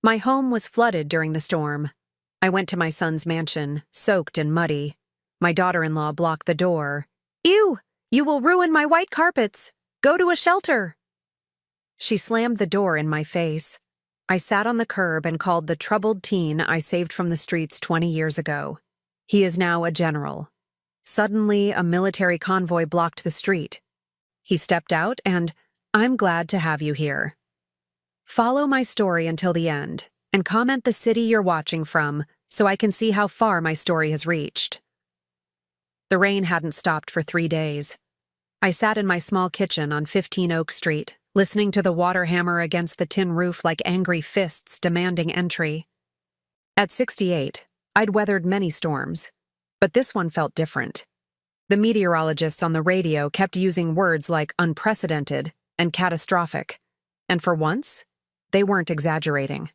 My home was flooded during the storm. I went to my son's mansion, soaked and muddy. My daughter-in-law blocked the door. "Ew! You will ruin my white carpets! Go to a shelter!" She slammed the door in my face. I sat on the curb and called the troubled teen I saved from the streets 20 years ago. He is now a general. Suddenly, a military convoy blocked the street. He stepped out and, "I'm glad to have you here." Follow my story until the end, and comment the city you're watching from so I can see how far my story has reached. The rain hadn't stopped for 3 days. I sat in my small kitchen on 15 Oak Street, listening to the water hammer against the tin roof like angry fists demanding entry. At 68, I'd weathered many storms, but this one felt different. The meteorologists on the radio kept using words like unprecedented and catastrophic, and for once, they weren't exaggerating.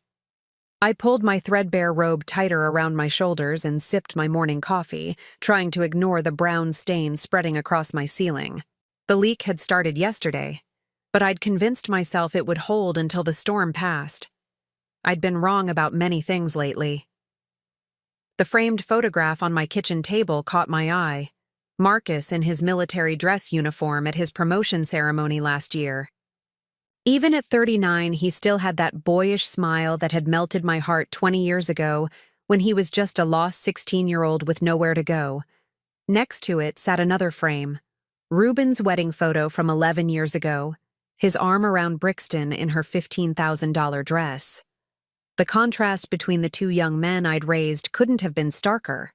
I pulled my threadbare robe tighter around my shoulders and sipped my morning coffee, trying to ignore the brown stain spreading across my ceiling. The leak had started yesterday, but I'd convinced myself it would hold until the storm passed. I'd been wrong about many things lately. The framed photograph on my kitchen table caught my eye. Marcus in his military dress uniform at his promotion ceremony last year. Even at 39, he still had that boyish smile that had melted my heart 20 years ago when he was just a lost 16-year-old with nowhere to go. Next to it sat another frame, Ruben's wedding photo from 11 years ago, his arm around Brixton in her $15,000 dress. The contrast between the two young men I'd raised couldn't have been starker.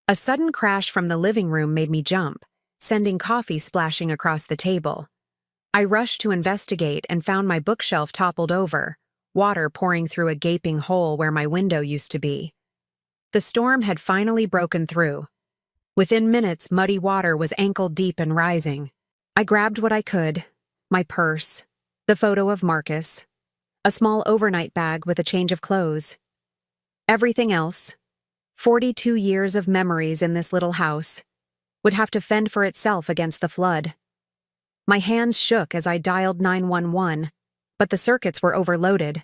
A sudden crash from the living room made me jump, sending coffee splashing across the table. I rushed to investigate and found my bookshelf toppled over, water pouring through a gaping hole where my window used to be. The storm had finally broken through. Within minutes, muddy water was ankle-deep and rising. I grabbed what I could, my purse, the photo of Marcus, a small overnight bag with a change of clothes. Everything else, 42 years of memories in this little house, would have to fend for itself against the flood. My hands shook as I dialed 911, but the circuits were overloaded.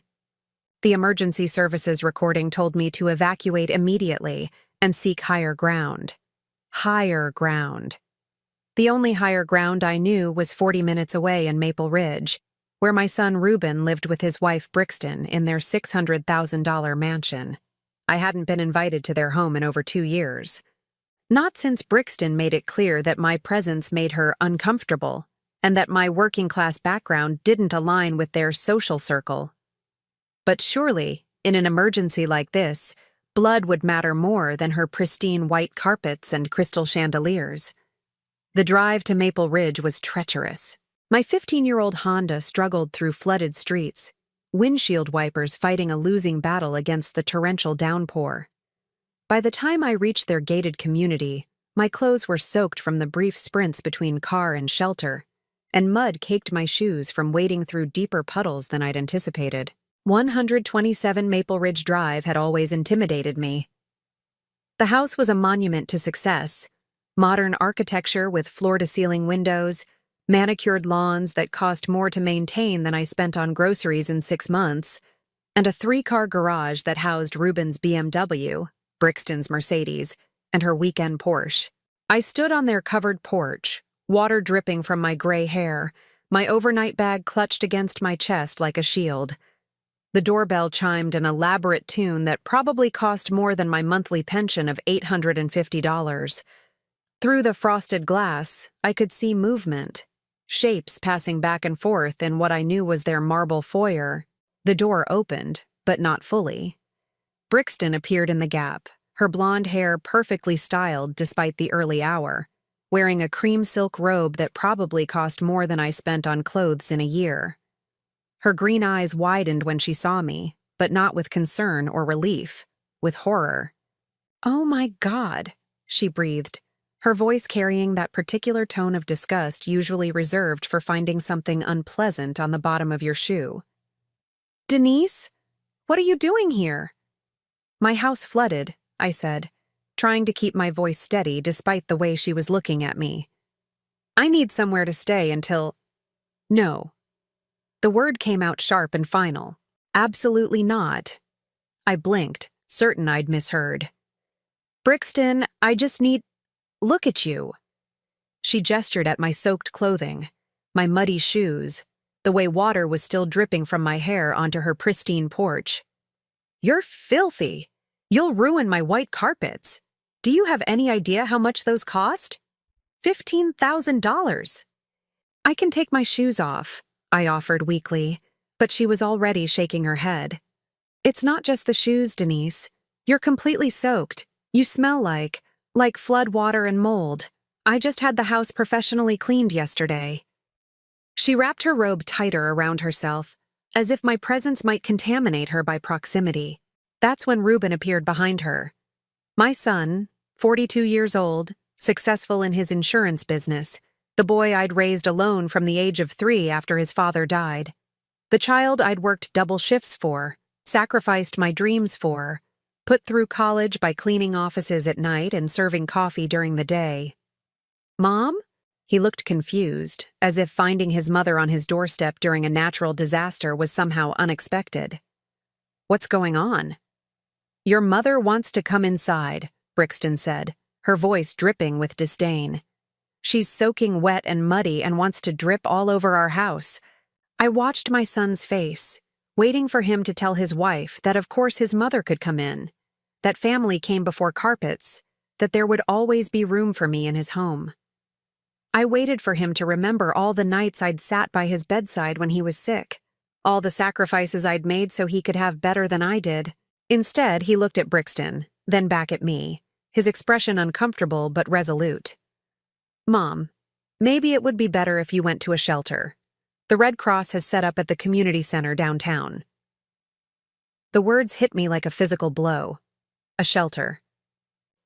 The emergency services recording told me to evacuate immediately and seek higher ground. Higher ground. The only higher ground I knew was 40 minutes away in Maple Ridge, where my son Ruben lived with his wife Brixton in their $600,000 mansion. I hadn't been invited to their home in over 2 years. Not since Brixton made it clear that my presence made her uncomfortable, and that my working-class background didn't align with their social circle. But surely, in an emergency like this, blood would matter more than her pristine white carpets and crystal chandeliers. The drive to Maple Ridge was treacherous. My 15-year-old Honda struggled through flooded streets, windshield wipers fighting a losing battle against the torrential downpour. By the time I reached their gated community, my clothes were soaked from the brief sprints between car and shelter, and mud caked my shoes from wading through deeper puddles than I'd anticipated. 127 Maple Ridge Drive had always intimidated me. The house was a monument to success, modern architecture with floor-to-ceiling windows, manicured lawns that cost more to maintain than I spent on groceries in 6 months, and a 3-car garage that housed Ruben's BMW, Brixton's Mercedes, and her weekend Porsche. I stood on their covered porch, water dripping from my gray hair, my overnight bag clutched against my chest like a shield. The doorbell chimed an elaborate tune that probably cost more than my monthly pension of $850. Through the frosted glass, I could see movement, shapes passing back and forth in what I knew was their marble foyer. The door opened, but not fully. Brixton appeared in the gap, her blonde hair perfectly styled despite the early hour, wearing a cream silk robe that probably cost more than I spent on clothes in a year. Her green eyes widened when she saw me, but not with concern or relief, with horror. "Oh my God," she breathed, her voice carrying that particular tone of disgust usually reserved for finding something unpleasant on the bottom of your shoe. "Denise, what are you doing here?" "My house flooded," I said, trying to keep my voice steady despite the way she was looking at me. "I need somewhere to stay until—" "No." The word came out sharp and final. "Absolutely not. I blinked, certain I'd misheard. Brixton, I just need… Look at you. She gestured at my soaked clothing, my muddy shoes, the way water was still dripping from my hair onto her pristine porch. You're filthy. You'll ruin my white carpets. Do you have any idea how much those cost? $15,000. I can take my shoes off, I offered weakly, but she was already shaking her head. It's not just the shoes, Denise. You're completely soaked. You smell like flood water and mold. I just had the house professionally cleaned yesterday. She wrapped her robe tighter around herself, as if my presence might contaminate her by proximity. That's when Reuben appeared behind her. My son, 42 years old, successful in his insurance business, the boy I'd raised alone from the age of 3 after his father died. The child I'd worked double shifts for, sacrificed my dreams for, put through college by cleaning offices at night and serving coffee during the day. Mom? He looked confused, as if finding his mother on his doorstep during a natural disaster was somehow unexpected. What's going on? Your mother wants to come inside, Brixton said, her voice dripping with disdain. She's soaking wet and muddy and wants to drip all over our house. I watched my son's face, waiting for him to tell his wife that of course his mother could come in, that family came before carpets, that there would always be room for me in his home. I waited for him to remember all the nights I'd sat by his bedside when he was sick, all the sacrifices I'd made so he could have better than I did. Instead, he looked at Brixton, then back at me, his expression uncomfortable but resolute. Mom, maybe it would be better if you went to a shelter. The Red Cross has set up at the community center downtown. The words hit me like a physical blow. A shelter.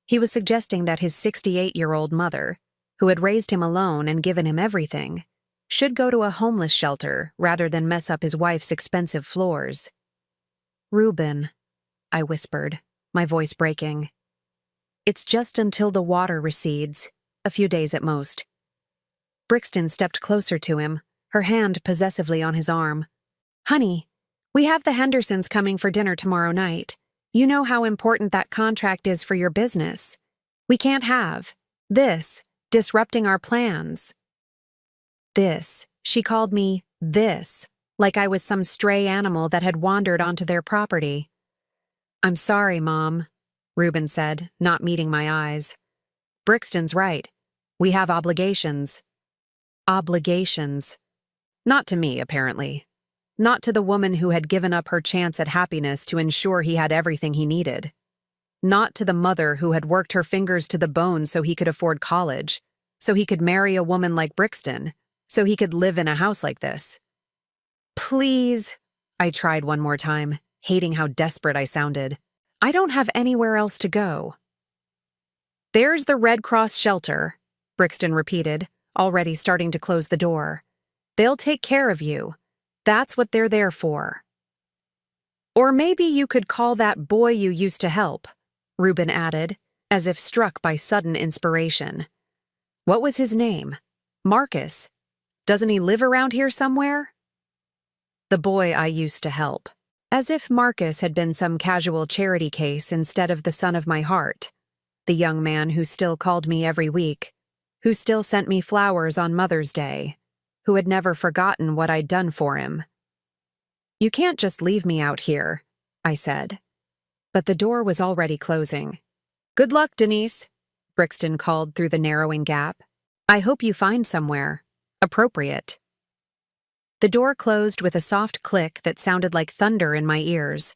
He was suggesting that his 68-year-old mother, who had raised him alone and given him everything, should go to a homeless shelter rather than mess up his wife's expensive floors. Reuben, I whispered, my voice breaking. It's just until the water recedes, a few days at most. Brixton stepped closer to him, her hand possessively on his arm. Honey, we have the Hendersons coming for dinner tomorrow night. You know how important that contract is for your business. We can't have this disrupting our plans. This, she called me this, like I was some stray animal that had wandered onto their property. I'm sorry, Mom, Reuben said, not meeting my eyes. Brixton's right. We have obligations. Obligations. Not to me, apparently. Not to the woman who had given up her chance at happiness to ensure he had everything he needed. Not to the mother who had worked her fingers to the bone so he could afford college, so he could marry a woman like Brixton, so he could live in a house like this. Please, I tried one more time, hating how desperate I sounded. I don't have anywhere else to go. There's the Red Cross shelter, Brixton repeated, already starting to close the door. They'll take care of you. That's what they're there for. Or maybe you could call that boy you used to help, Reuben added, as if struck by sudden inspiration. What was his name? Marcus. Doesn't he live around here somewhere? The boy I used to help. As if Marcus had been some casual charity case instead of the son of my heart, the young man who still called me every week, who still sent me flowers on Mother's Day, who had never forgotten what I'd done for him. You can't just leave me out here, I said. But the door was already closing. Good luck, Denise, Brixton called through the narrowing gap. I hope you find somewhere appropriate. The door closed with a soft click that sounded like thunder in my ears.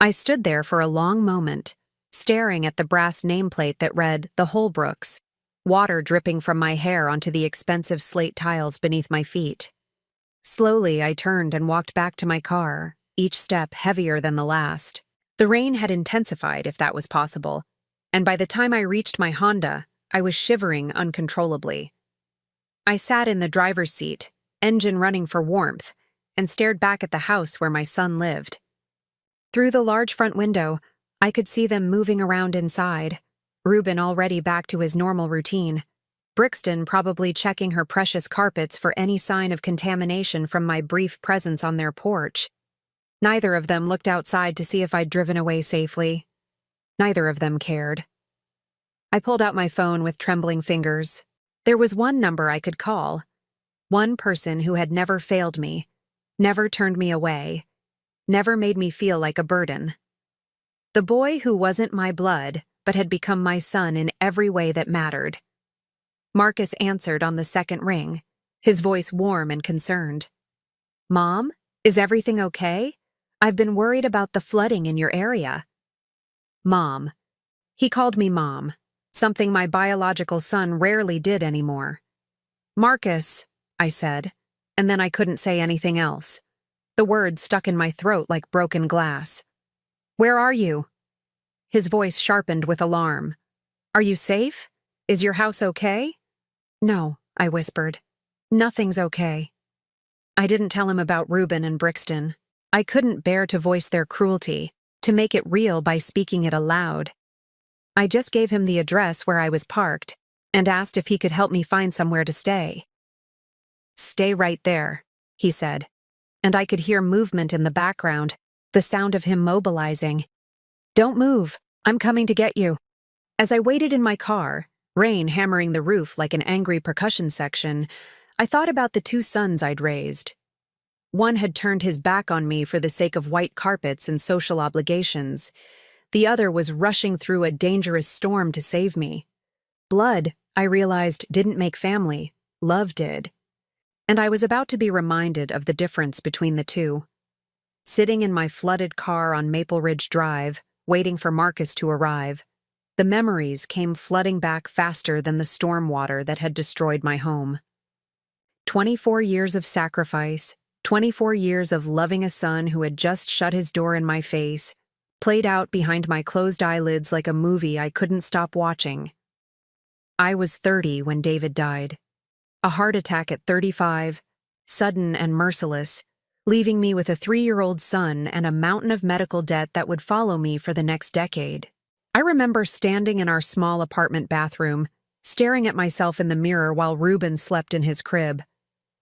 I stood there for a long moment, staring at the brass nameplate that read The Holbrooks, water dripping from my hair onto the expensive slate tiles beneath my feet. Slowly, I turned and walked back to my car, each step heavier than the last. The rain had intensified, if that was possible, and by the time I reached my Honda, I was shivering uncontrollably. I sat in the driver's seat, engine running for warmth, and stared back at the house where my son lived. Through the large front window, I could see them moving around inside, Reuben already back to his normal routine, Brixton probably checking her precious carpets for any sign of contamination from my brief presence on their porch. Neither of them looked outside to see if I'd driven away safely. Neither of them cared. I pulled out my phone with trembling fingers. There was one number I could call. One person who had never failed me, never turned me away, never made me feel like a burden. The boy who wasn't my blood, but had become my son in every way that mattered. Marcus answered on the second ring, his voice warm and concerned. "Mom, is everything okay? I've been worried about the flooding in your area." Mom. He called me Mom, something my biological son rarely did anymore. "Marcus," I said, and then I couldn't say anything else. The words stuck in my throat like broken glass. "Where are you?" His voice sharpened with alarm. "Are you safe? Is your house okay?" "No," I whispered. "Nothing's okay." I didn't tell him about Reuben and Brixton. I couldn't bear to voice their cruelty, to make it real by speaking it aloud. I just gave him the address where I was parked and asked if he could help me find somewhere to stay. "Stay right there," he said, and I could hear movement in the background, the sound of him mobilizing. "Don't move. I'm coming to get you." As I waited in my car, rain hammering the roof like an angry percussion section, I thought about the two sons I'd raised. One had turned his back on me for the sake of white carpets and social obligations. The other was rushing through a dangerous storm to save me. Blood, I realized, didn't make family. Love did. And I was about to be reminded of the difference between the two. Sitting in my flooded car on Maple Ridge Drive, waiting for Marcus to arrive, the memories came flooding back faster than the storm water that had destroyed my home. 24 years of sacrifice, 24 years of loving a son who had just shut his door in my face, played out behind my closed eyelids like a movie I couldn't stop watching. I was 30 when David died. A heart attack at 35, sudden and merciless, leaving me with a 3-year-old son and a mountain of medical debt that would follow me for the next decade. I remember standing in our small apartment bathroom, staring at myself in the mirror while Reuben slept in his crib,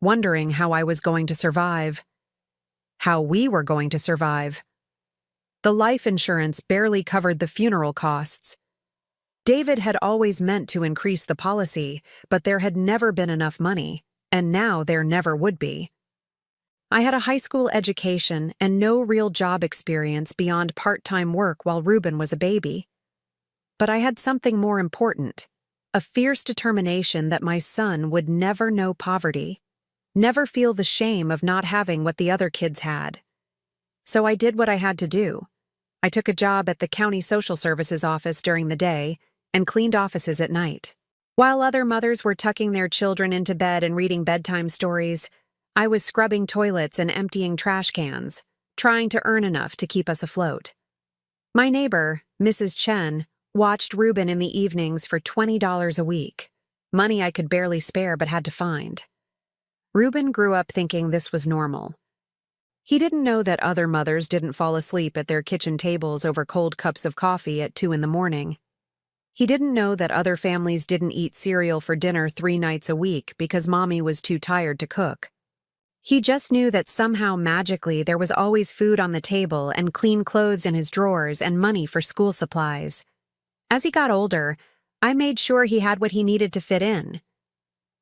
wondering how I was going to survive. How we were going to survive. The life insurance barely covered the funeral costs. David had always meant to increase the policy, but there had never been enough money, and now there never would be. I had a high school education and no real job experience beyond part-time work while Reuben was a baby. But I had something more important, a fierce determination that my son would never know poverty, never feel the shame of not having what the other kids had. So I did what I had to do. I took a job at the county social services office during the day and cleaned offices at night. While other mothers were tucking their children into bed and reading bedtime stories, I was scrubbing toilets and emptying trash cans, trying to earn enough to keep us afloat. My neighbor, Mrs. Chen, watched Reuben in the evenings for $20 a week, money I could barely spare but had to find. Reuben grew up thinking this was normal. He didn't know that other mothers didn't fall asleep at their kitchen tables over cold cups of coffee at 2 a.m. He didn't know that other families didn't eat cereal for dinner 3 nights a week because mommy was too tired to cook. He just knew that somehow magically there was always food on the table and clean clothes in his drawers and money for school supplies. As he got older, I made sure he had what he needed to fit in.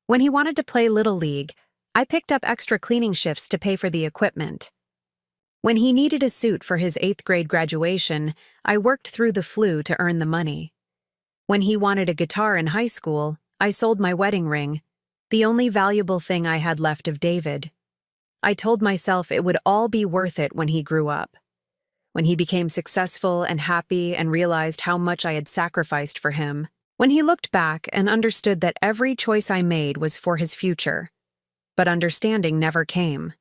When he wanted to play Little League, I picked up extra cleaning shifts to pay for the equipment. When he needed a suit for his 8th grade graduation, I worked through the flu to earn the money. When he wanted a guitar in high school, I sold my wedding ring, the only valuable thing I had left of David. I told myself it would all be worth it when he grew up. When he became successful and happy and realized how much I had sacrificed for him. When he looked back and understood that every choice I made was for his future. But understanding never came.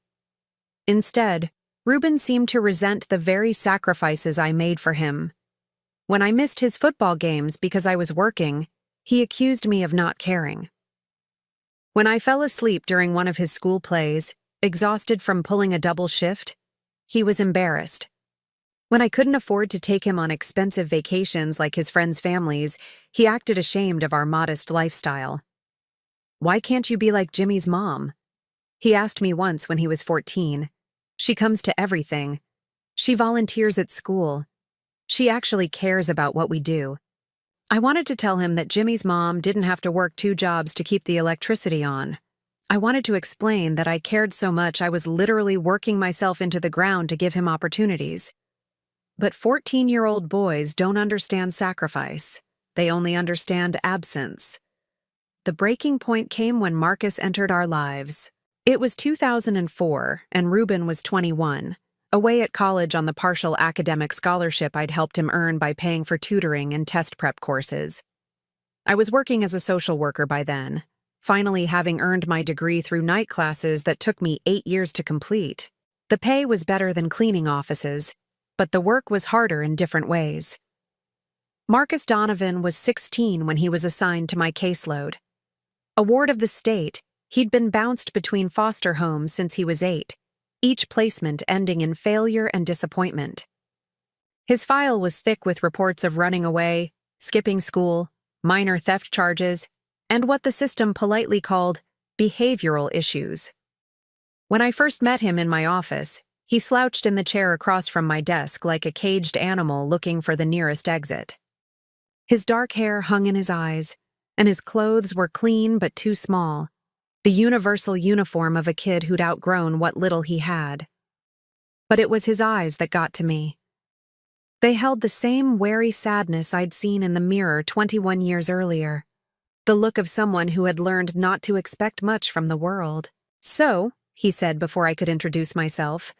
Instead, Reuben seemed to resent the very sacrifices I made for him. When I missed his football games because I was working, he accused me of not caring. When I fell asleep during one of his school plays, exhausted from pulling a double shift, he was embarrassed. When I couldn't afford to take him on expensive vacations like his friends' families, he acted ashamed of our modest lifestyle. "Why can't you be like Jimmy's mom?" He asked me once when he was 14. "She comes to everything. She volunteers at school. She actually cares about what we do. I wanted to tell him that Jimmy's mom didn't have to work 2 jobs to keep the electricity on. I wanted to explain that I cared so much I was literally working myself into the ground to give him opportunities. But 14-year-old boys don't understand sacrifice. They only understand absence. The breaking point came when Marcus entered our lives. It was 2004, and Ruben was 21, away at college on the partial academic scholarship I'd helped him earn by paying for tutoring and test prep courses. I was working as a social worker by then, finally having earned my degree through night classes that took me 8 years to complete. The pay was better than cleaning offices, but the work was harder in different ways. Marcus Donovan was 16 when he was assigned to my caseload. A ward of the state, he'd been bounced between foster homes since he was 8, each placement ending in failure and disappointment. His file was thick with reports of running away, skipping school, minor theft charges, and what the system politely called behavioral issues. When I first met him in my office, he slouched in the chair across from my desk like a caged animal looking for the nearest exit. His dark hair hung in his eyes, and his clothes were clean but too small, the universal uniform of a kid who'd outgrown what little he had. But it was his eyes that got to me. They held the same wary sadness I'd seen in the mirror 21 years earlier, the look of someone who had learned not to expect much from the world. "So," he said before I could introduce myself,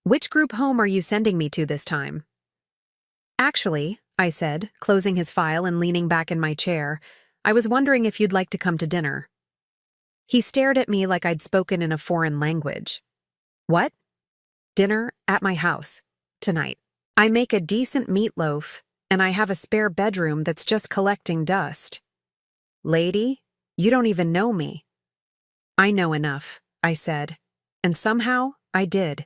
"which group home are you sending me to this time?" "Actually," I said, closing his file and leaning back in my chair, "I was wondering if you'd like to come to dinner." He stared at me like I'd spoken in a foreign language. "What?" "Dinner at my house. Tonight. I make a decent meatloaf, and I have a spare bedroom that's just collecting dust." "Lady, you don't even know me." "I know enough," I said, and somehow I did.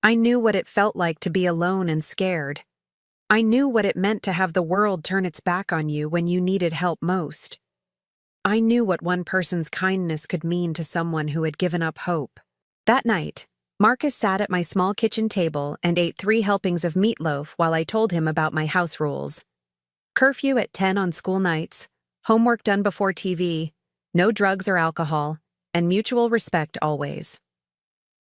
I knew what it felt like to be alone and scared. I knew what it meant to have the world turn its back on you when you needed help most. I knew what one person's kindness could mean to someone who had given up hope. That night, Marcus sat at my small kitchen table and ate 3 helpings of meatloaf while I told him about my house rules. Curfew at 10 on school nights, homework done before TV, no drugs or alcohol, and mutual respect always.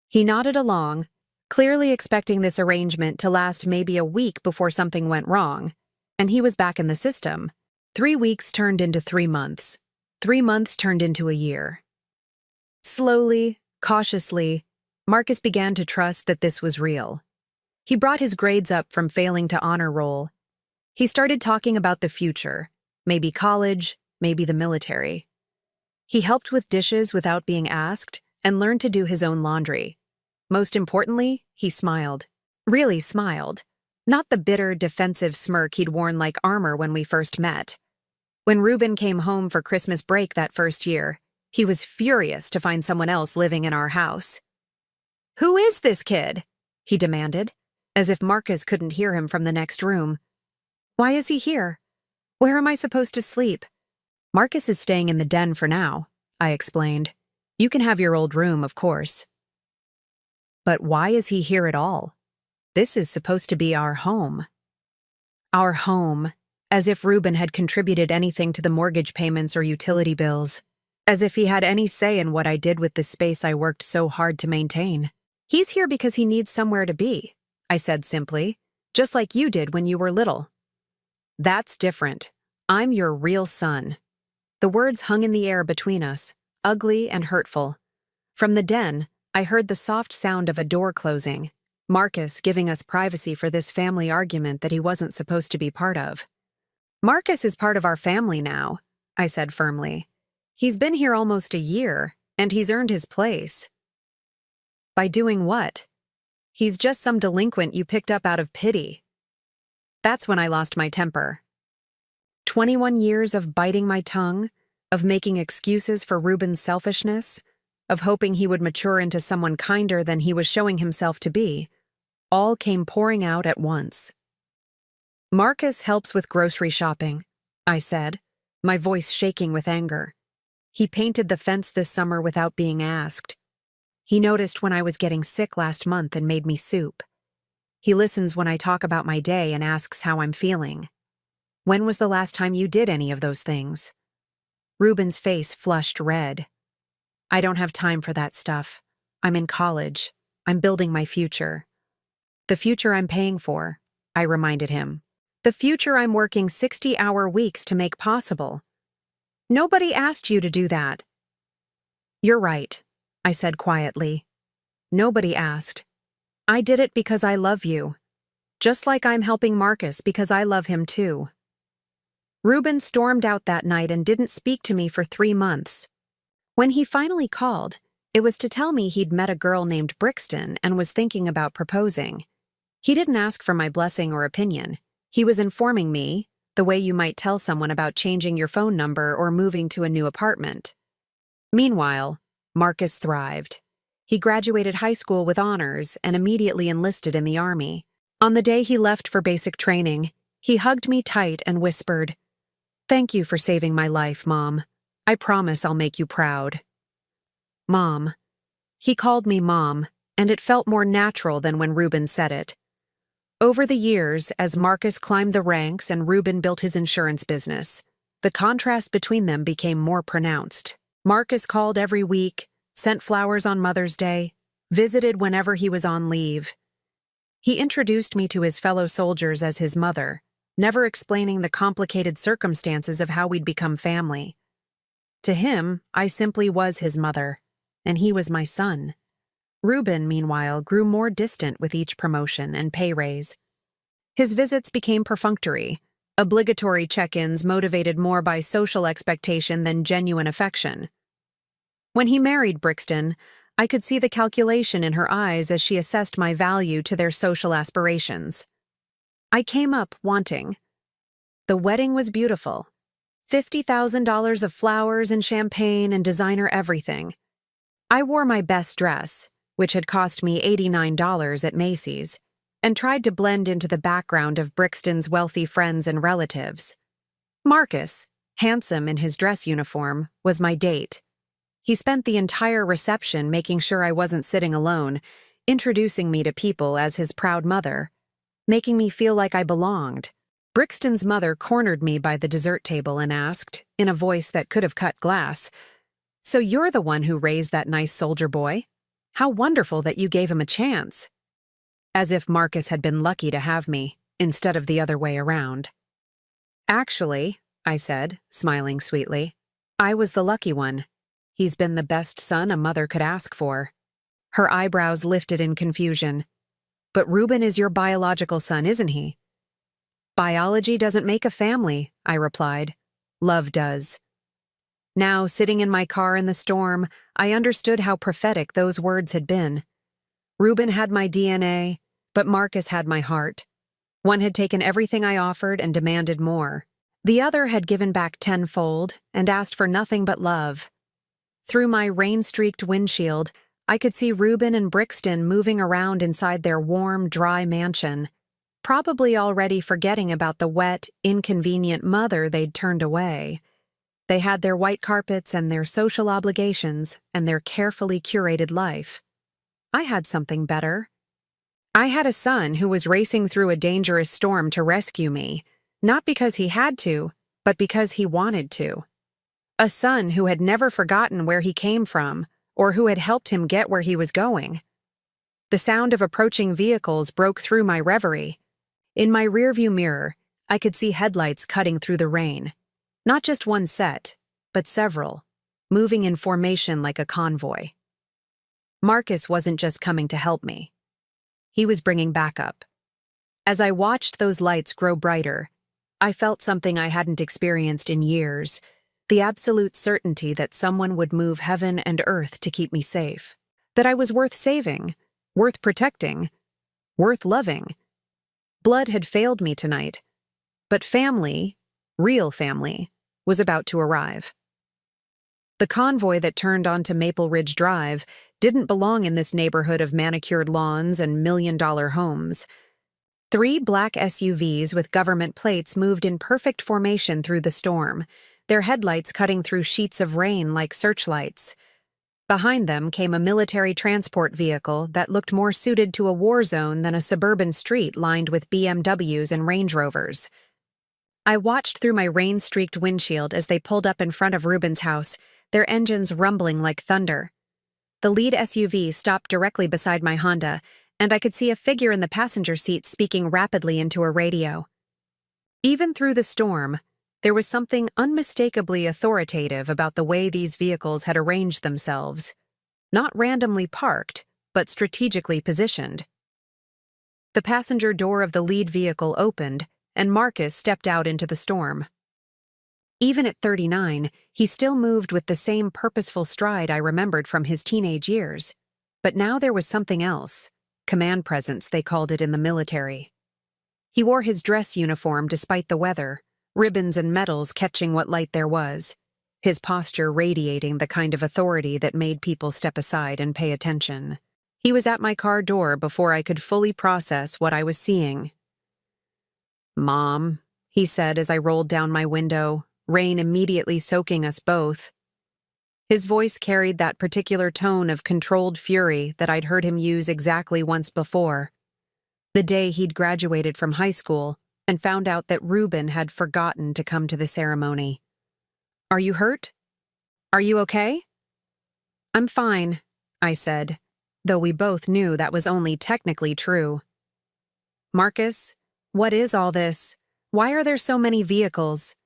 He nodded along, clearly expecting this arrangement to last maybe a week before something went wrong, and he was back in the system. 3 weeks turned into 3 months. 3 months turned into a year. Slowly, cautiously, Marcus began to trust that this was real. He brought his grades up from failing to honor roll. He started talking about the future, maybe college, maybe the military. He helped with dishes without being asked and learned to do his own laundry. Most importantly, he smiled. Really smiled. Not the bitter, defensive smirk he'd worn like armor when we first met. When Ruben came home for Christmas break that first year, he was furious to find someone else living in our house. "Who is this kid?" he demanded, as if Marcus couldn't hear him from the next room. "Why is he here? Where am I supposed to sleep?" "Marcus is staying in the den for now," I explained. "You can have your old room, of course." "But why is he here at all? This is supposed to be our home." Our home, as if Ruben had contributed anything to the mortgage payments or utility bills. As if he had any say in what I did with the space I worked so hard to maintain. "He's here because he needs somewhere to be," I said simply, "just like you did when you were little." "That's different. I'm your real son." The words hung in the air between us, ugly and hurtful. From the den, I heard the soft sound of a door closing, Marcus giving us privacy for this family argument that he wasn't supposed to be part of. "Marcus is part of our family now," I said firmly. "He's been here almost a year, and he's earned his place." "By doing what?" "He's just some delinquent you picked up out of pity." That's when I lost my temper. 21 years of biting my tongue, of making excuses for Ruben's selfishness, of hoping he would mature into someone kinder than he was showing himself to be, all came pouring out at once. "Marcus helps with grocery shopping," I said, my voice shaking with anger. "He painted the fence this summer without being asked. He noticed when I was getting sick last month and made me soup. He listens when I talk about my day and asks how I'm feeling. When was the last time you did any of those things? Ruben's face flushed red. I don't have time for that stuff. I'm in college. I'm building my future. The future I'm paying for, I reminded him. The future I'm working 60-hour weeks to make possible. Nobody asked you to do that. You're right, I said quietly. Nobody asked. I did it because I love you. Just like I'm helping Marcus because I love him too. Ruben stormed out that night and didn't speak to me for 3 months. When he finally called, it was to tell me he'd met a girl named Brixton and was thinking about proposing. He didn't ask for my blessing or opinion. He was informing me, the way you might tell someone about changing your phone number or moving to a new apartment. Meanwhile, Marcus thrived. He graduated high school with honors and immediately enlisted in the Army. On the day he left for basic training, he hugged me tight and whispered, "Thank you for saving my life, Mom. I promise I'll make you proud." Mom. He called me Mom, and it felt more natural than when Ruben said it. Over the years, as Marcus climbed the ranks and Ruben built his insurance business, the contrast between them became more pronounced. Marcus called every week, sent flowers on Mother's Day, visited whenever he was on leave. He introduced me to his fellow soldiers as his mother, never explaining the complicated circumstances of how we'd become family. To him, I simply was his mother, and he was my son. Ruben, meanwhile, grew more distant with each promotion and pay raise. His visits became perfunctory, obligatory check-ins motivated more by social expectation than genuine affection. When he married Brixton, I could see the calculation in her eyes as she assessed my value to their social aspirations. I came up wanting. The wedding was beautiful. $50,000 of flowers and champagne and designer everything. I wore my best dress, which had cost me $89 at Macy's, and tried to blend into the background of Brixton's wealthy friends and relatives. Marcus, handsome in his dress uniform, was my date. He spent the entire reception making sure I wasn't sitting alone, introducing me to people as his proud mother, making me feel like I belonged. Brixton's mother cornered me by the dessert table and asked, in a voice that could have cut glass, "So you're the one who raised that nice soldier boy? How wonderful that you gave him a chance." As if Marcus had been lucky to have me, instead of the other way around. "Actually," I said, smiling sweetly, "I was the lucky one. He's been the best son a mother could ask for." Her eyebrows lifted in confusion. "But Ruben is your biological son, isn't he?" "Biology doesn't make a family," I replied. "Love does." Now, sitting in my car in the storm, I understood how prophetic those words had been. Ruben had my DNA, but Marcus had my heart. One had taken everything I offered and demanded more. The other had given back tenfold and asked for nothing but love. Through my rain-streaked windshield, I could see Ruben and Brixton moving around inside their warm, dry mansion, probably already forgetting about the wet, inconvenient mother they'd turned away. They had their white carpets and their social obligations and their carefully curated life. I had something better. I had a son who was racing through a dangerous storm to rescue me, not because he had to, but because he wanted to. A son who had never forgotten where he came from or who had helped him get where he was going. The sound of approaching vehicles broke through my reverie. In my rearview mirror, I could see headlights cutting through the rain. Not just one set, but several, moving in formation like a convoy. Marcus wasn't just coming to help me. He was bringing backup. As I watched those lights grow brighter, I felt something I hadn't experienced in years, the absolute certainty that someone would move heaven and earth to keep me safe, that I was worth saving, worth protecting, worth loving. Blood had failed me tonight, but family, real family, was about to arrive. The convoy that turned onto Maple Ridge Drive didn't belong in this neighborhood of manicured lawns and million-dollar homes. 3 black SUVs with government plates moved in perfect formation through the storm, their headlights cutting through sheets of rain like searchlights. Behind them came a military transport vehicle that looked more suited to a war zone than a suburban street lined with BMWs and Range Rovers. I watched through my rain-streaked windshield as they pulled up in front of Ruben's house, their engines rumbling like thunder. The lead SUV stopped directly beside my Honda, and I could see a figure in the passenger seat speaking rapidly into a radio. Even through the storm, there was something unmistakably authoritative about the way these vehicles had arranged themselves, not randomly parked, but strategically positioned. The passenger door of the lead vehicle opened, and Marcus stepped out into the storm. Even at 39, he still moved with the same purposeful stride I remembered from his teenage years. But now there was something else. Command presence, they called it in the military. He wore his dress uniform despite the weather, ribbons and medals catching what light there was, his posture radiating the kind of authority that made people step aside and pay attention. He was at my car door before I could fully process what I was seeing. "Mom," he said as I rolled down my window, rain immediately soaking us both. His voice carried that particular tone of controlled fury that I'd heard him use exactly once before, the day he'd graduated from high school and found out that Ruben had forgotten to come to the ceremony. "Are you hurt? Are you okay?" "I'm fine," I said, though we both knew that was only technically true. "Marcus, what is all this? Why are there so many vehicles?"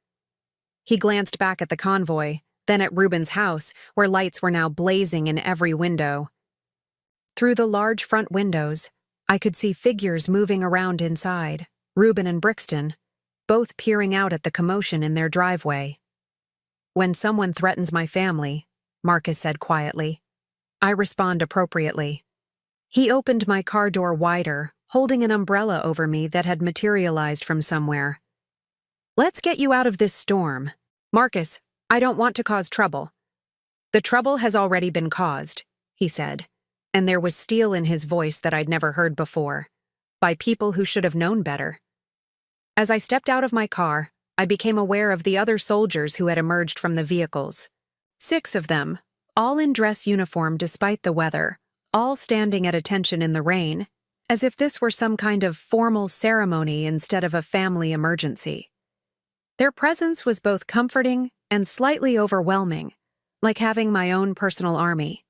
He glanced back at the convoy, then at Ruben's house, where lights were now blazing in every window. Through the large front windows, I could see figures moving around inside, Ruben and Brixton, both peering out at the commotion in their driveway. "When someone threatens my family," Marcus said quietly, "I respond appropriately." He opened my car door wider, holding an umbrella over me that had materialized from somewhere. "Let's get you out of this storm. Marcus, I don't want to cause trouble." "The trouble has already been caused," he said, and there was steel in his voice that I'd never heard before, by people who should have known better. As I stepped out of my car, I became aware of the other soldiers who had emerged from the vehicles. 6 of them, all in dress uniform despite the weather, all standing at attention in the rain, as if this were some kind of formal ceremony instead of a family emergency. Their presence was both comforting and slightly overwhelming, like having my own personal army.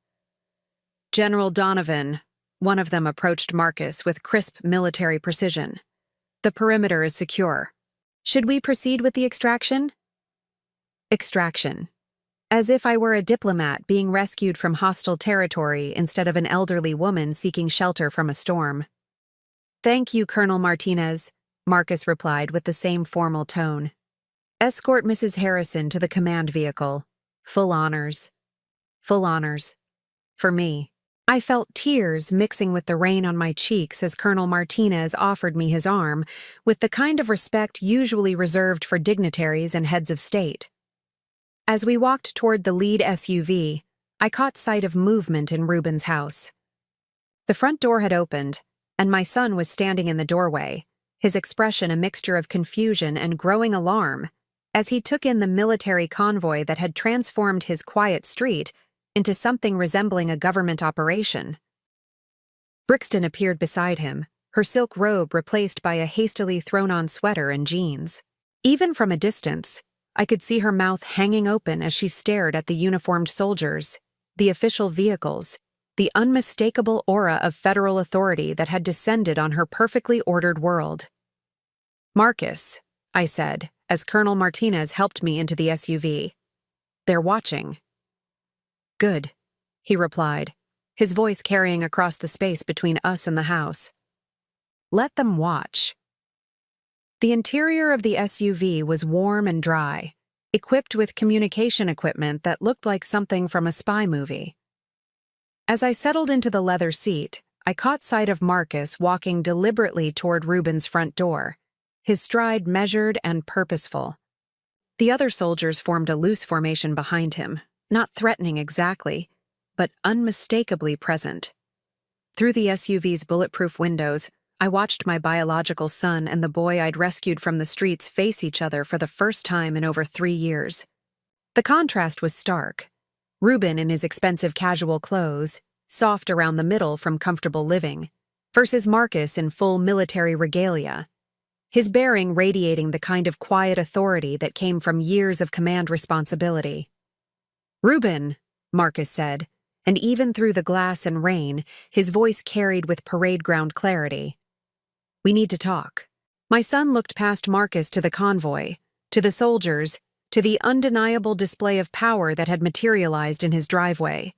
"General Donovan," one of them approached Marcus with crisp military precision. "The perimeter is secure. Should we proceed with the extraction?" Extraction. As if I were a diplomat being rescued from hostile territory instead of an elderly woman seeking shelter from a storm. "Thank you, Colonel Martinez," Marcus replied with the same formal tone. "Escort Mrs. Harrison to the command vehicle. Full honors." Full honors. For me. I felt tears mixing with the rain on my cheeks as Colonel Martinez offered me his arm, with the kind of respect usually reserved for dignitaries and heads of state. As we walked toward the lead SUV, I caught sight of movement in Ruben's house. The front door had opened, and my son was standing in the doorway, his expression a mixture of confusion and growing alarm, as he took in the military convoy that had transformed his quiet street into something resembling a government operation. Brixton appeared beside him, her silk robe replaced by a hastily thrown-on sweater and jeans. Even from a distance, I could see her mouth hanging open as she stared at the uniformed soldiers, the official vehicles, the unmistakable aura of federal authority that had descended on her perfectly ordered world. "Marcus," I said, as Colonel Martinez helped me into the SUV. "They're watching." "Good," he replied, his voice carrying across the space between us and the house. "Let them watch." The interior of the SUV was warm and dry, equipped with communication equipment that looked like something from a spy movie. As I settled into the leather seat, I caught sight of Marcus walking deliberately toward Ruben's front door, his stride measured and purposeful. The other soldiers formed a loose formation behind him, not threatening exactly, but unmistakably present. Through the SUV's bulletproof windows, I watched my biological son and the boy I'd rescued from the streets face each other for the first time in over 3 years. The contrast was stark. Reuben in his expensive casual clothes, soft around the middle from comfortable living, versus Marcus in full military regalia, his bearing radiating the kind of quiet authority that came from years of command responsibility. "Reuben," Marcus said, and even through the glass and rain, his voice carried with parade ground clarity. "We need to talk." My son looked past Marcus to the convoy, to the soldiers, to the undeniable display of power that had materialized in his driveway.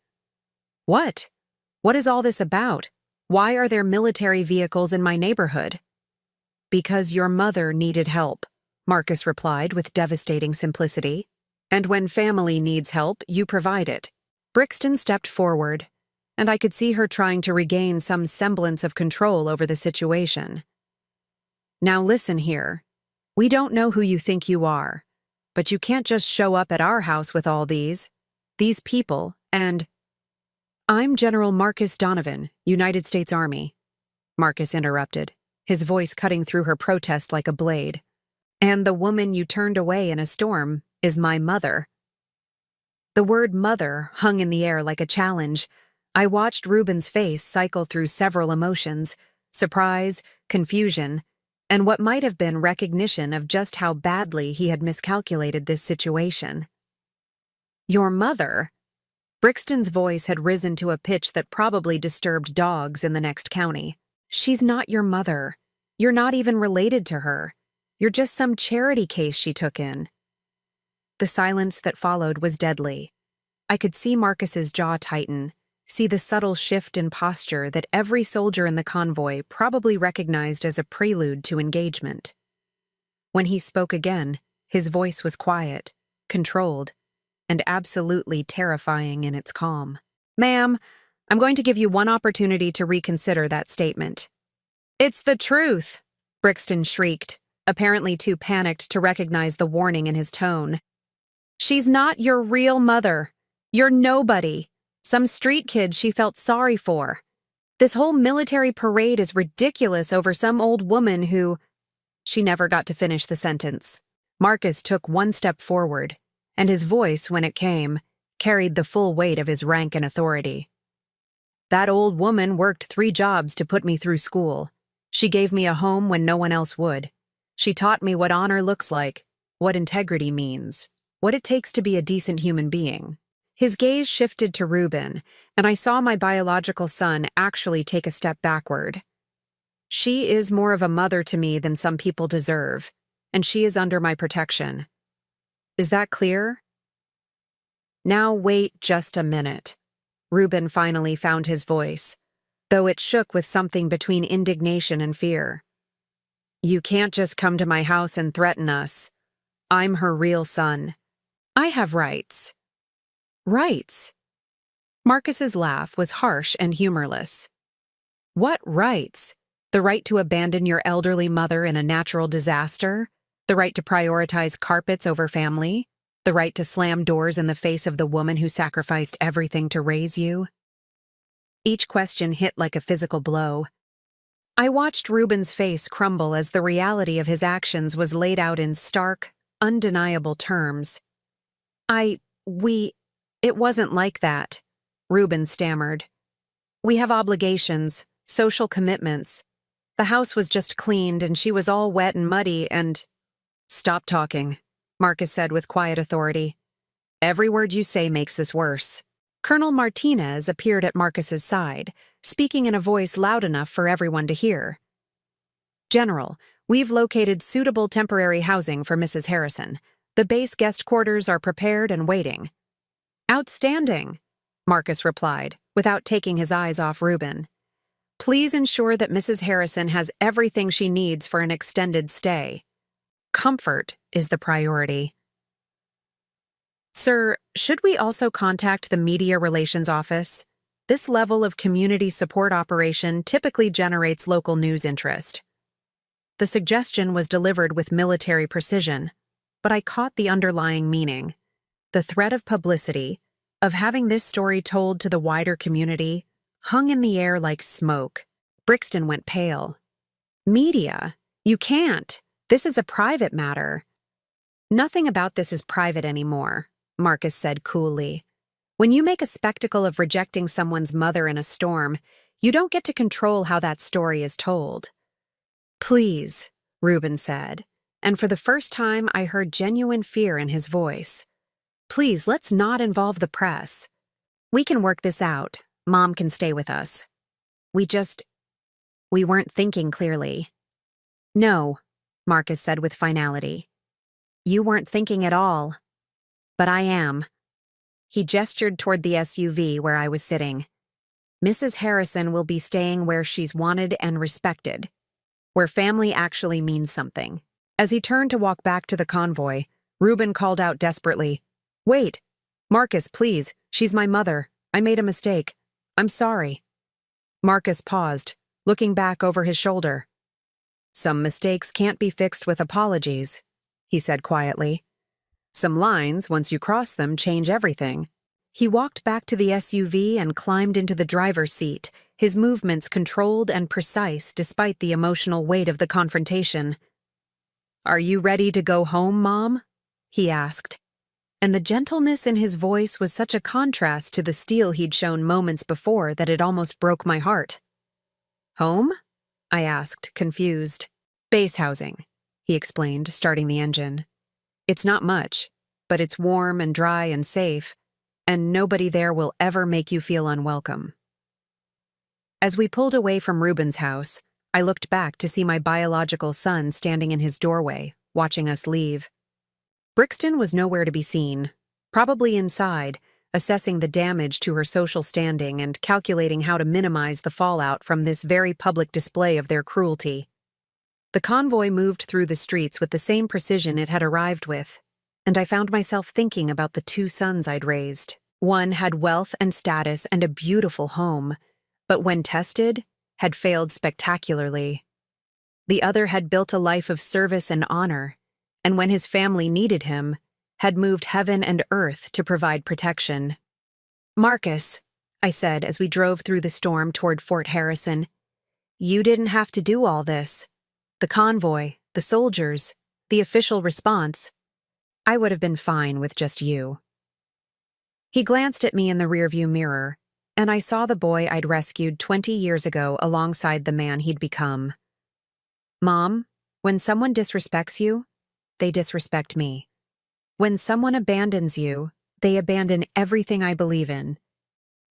"What? What is all this about? Why are there military vehicles in my neighborhood?" "Because your mother needed help," Marcus replied with devastating simplicity. "And when family needs help, you provide it." Brixton stepped forward, and I could see her trying to regain some semblance of control over the situation. "Now listen here. We don't know who you think you are, but you can't just show up at our house with all these people, and—" "I'm General Marcus Donovan, United States Army," Marcus interrupted, his voice cutting through her protest like a blade. "And the woman you turned away in a storm is my mother." The word mother hung in the air like a challenge. I watched Reuben's face cycle through several emotions: surprise, confusion, and what might have been recognition of just how badly he had miscalculated this situation. "Your mother?" Brixton's voice had risen to a pitch that probably disturbed dogs in the next county. "She's not your mother. You're not even related to her. You're just some charity case she took in." The silence that followed was deadly. I could see Marcus's jaw tighten, see the subtle shift in posture that every soldier in the convoy probably recognized as a prelude to engagement. When he spoke again, his voice was quiet, controlled, and absolutely terrifying in its calm. "Ma'am, I'm going to give you one opportunity to reconsider that statement." "It's the truth," Brixton shrieked, apparently too panicked to recognize the warning in his tone. "She's not your real mother. You're nobody. Some street kid she felt sorry for. This whole military parade is ridiculous over some old woman who—" She never got to finish the sentence. Marcus took one step forward, and his voice, when it came, carried the full weight of his rank and authority. "That old woman worked 3 jobs to put me through school. She gave me a home when no one else would. She taught me what honor looks like, what integrity means, what it takes to be a decent human being." His gaze shifted to Reuben, and I saw my biological son actually take a step backward. "She is more of a mother to me than some people deserve, and she is under my protection. Is that clear?" "Now wait just a minute." Reuben finally found his voice, though it shook with something between indignation and fear. "You can't just come to my house and threaten us. I'm her real son. I have rights." "Rights?" Marcus's laugh was harsh and humorless. "What rights? The right to abandon your elderly mother in a natural disaster? The right to prioritize carpets over family? The right to slam doors in the face of the woman who sacrificed everything to raise you?" Each question hit like a physical blow. I watched Reuben's face crumble as the reality of his actions was laid out in stark, undeniable terms. It wasn't like that," Reuben stammered. "We have obligations, social commitments. The house was just cleaned and she was all wet and muddy and—" "Stop talking," Marcus said with quiet authority. "Every word you say makes this worse." Colonel Martinez appeared at Marcus's side, speaking in a voice loud enough for everyone to hear. "General, we've located suitable temporary housing for Mrs. Harrison. The base guest quarters are prepared and waiting." "Outstanding," Marcus replied, without taking his eyes off Reuben. "Please ensure that Mrs. Harrison has everything she needs for an extended stay. Comfort is the priority." "Sir, should we also contact the Media Relations Office? This level of community support operation typically generates local news interest." The suggestion was delivered with military precision, but I caught the underlying meaning. The threat of publicity, of having this story told to the wider community, hung in the air like smoke. Brixton went pale. "Media? You can't. This is a private matter." "Nothing about this is private anymore," Marcus said coolly. When you make a spectacle of rejecting someone's mother in a storm, you don't get to control how that story is told. "Please," Reuben said, and for the first time I heard genuine fear in his voice. "Please, let's not involve the press. We can work this out. Mom can stay with us. We weren't thinking clearly." "No," Marcus said with finality. "You weren't thinking at all. But I am." He gestured toward the SUV where I was sitting. "Mrs. Harrison will be staying where she's wanted and respected, where family actually means something." As he turned to walk back to the convoy, Reuben called out desperately, "Wait! Marcus, please, she's my mother. I made a mistake. I'm sorry." Marcus paused, looking back over his shoulder. "Some mistakes can't be fixed with apologies," he said quietly. "Some lines, once you cross them, change everything." He walked back to the SUV and climbed into the driver's seat, his movements controlled and precise despite the emotional weight of the confrontation. "Are you ready to go home, Mom?" he asked. And the gentleness in his voice was such a contrast to the steel he'd shown moments before that it almost broke my heart. "Home?" I asked, confused. "Base housing," he explained, starting the engine. "It's not much, but it's warm and dry and safe, and nobody there will ever make you feel unwelcome." As we pulled away from Reuben's house, I looked back to see my biological son standing in his doorway, watching us leave. Brixton was nowhere to be seen, probably inside, assessing the damage to her social standing and calculating how to minimize the fallout from this very public display of their cruelty. The convoy moved through the streets with the same precision it had arrived with, and I found myself thinking about the two sons I'd raised. One had wealth and status and a beautiful home, but when tested, had failed spectacularly. The other had built a life of service and honor, and when his family needed him, had moved heaven and earth to provide protection. "Marcus," I said as we drove through the storm toward Fort Harrison, "you didn't have to do all this. The convoy, the soldiers, the official response. I would have been fine with just you." He glanced at me in the rearview mirror, and I saw the boy I'd rescued 20 years ago alongside the man he'd become. "Mom, when someone disrespects you, they disrespect me. When someone abandons you, they abandon everything I believe in.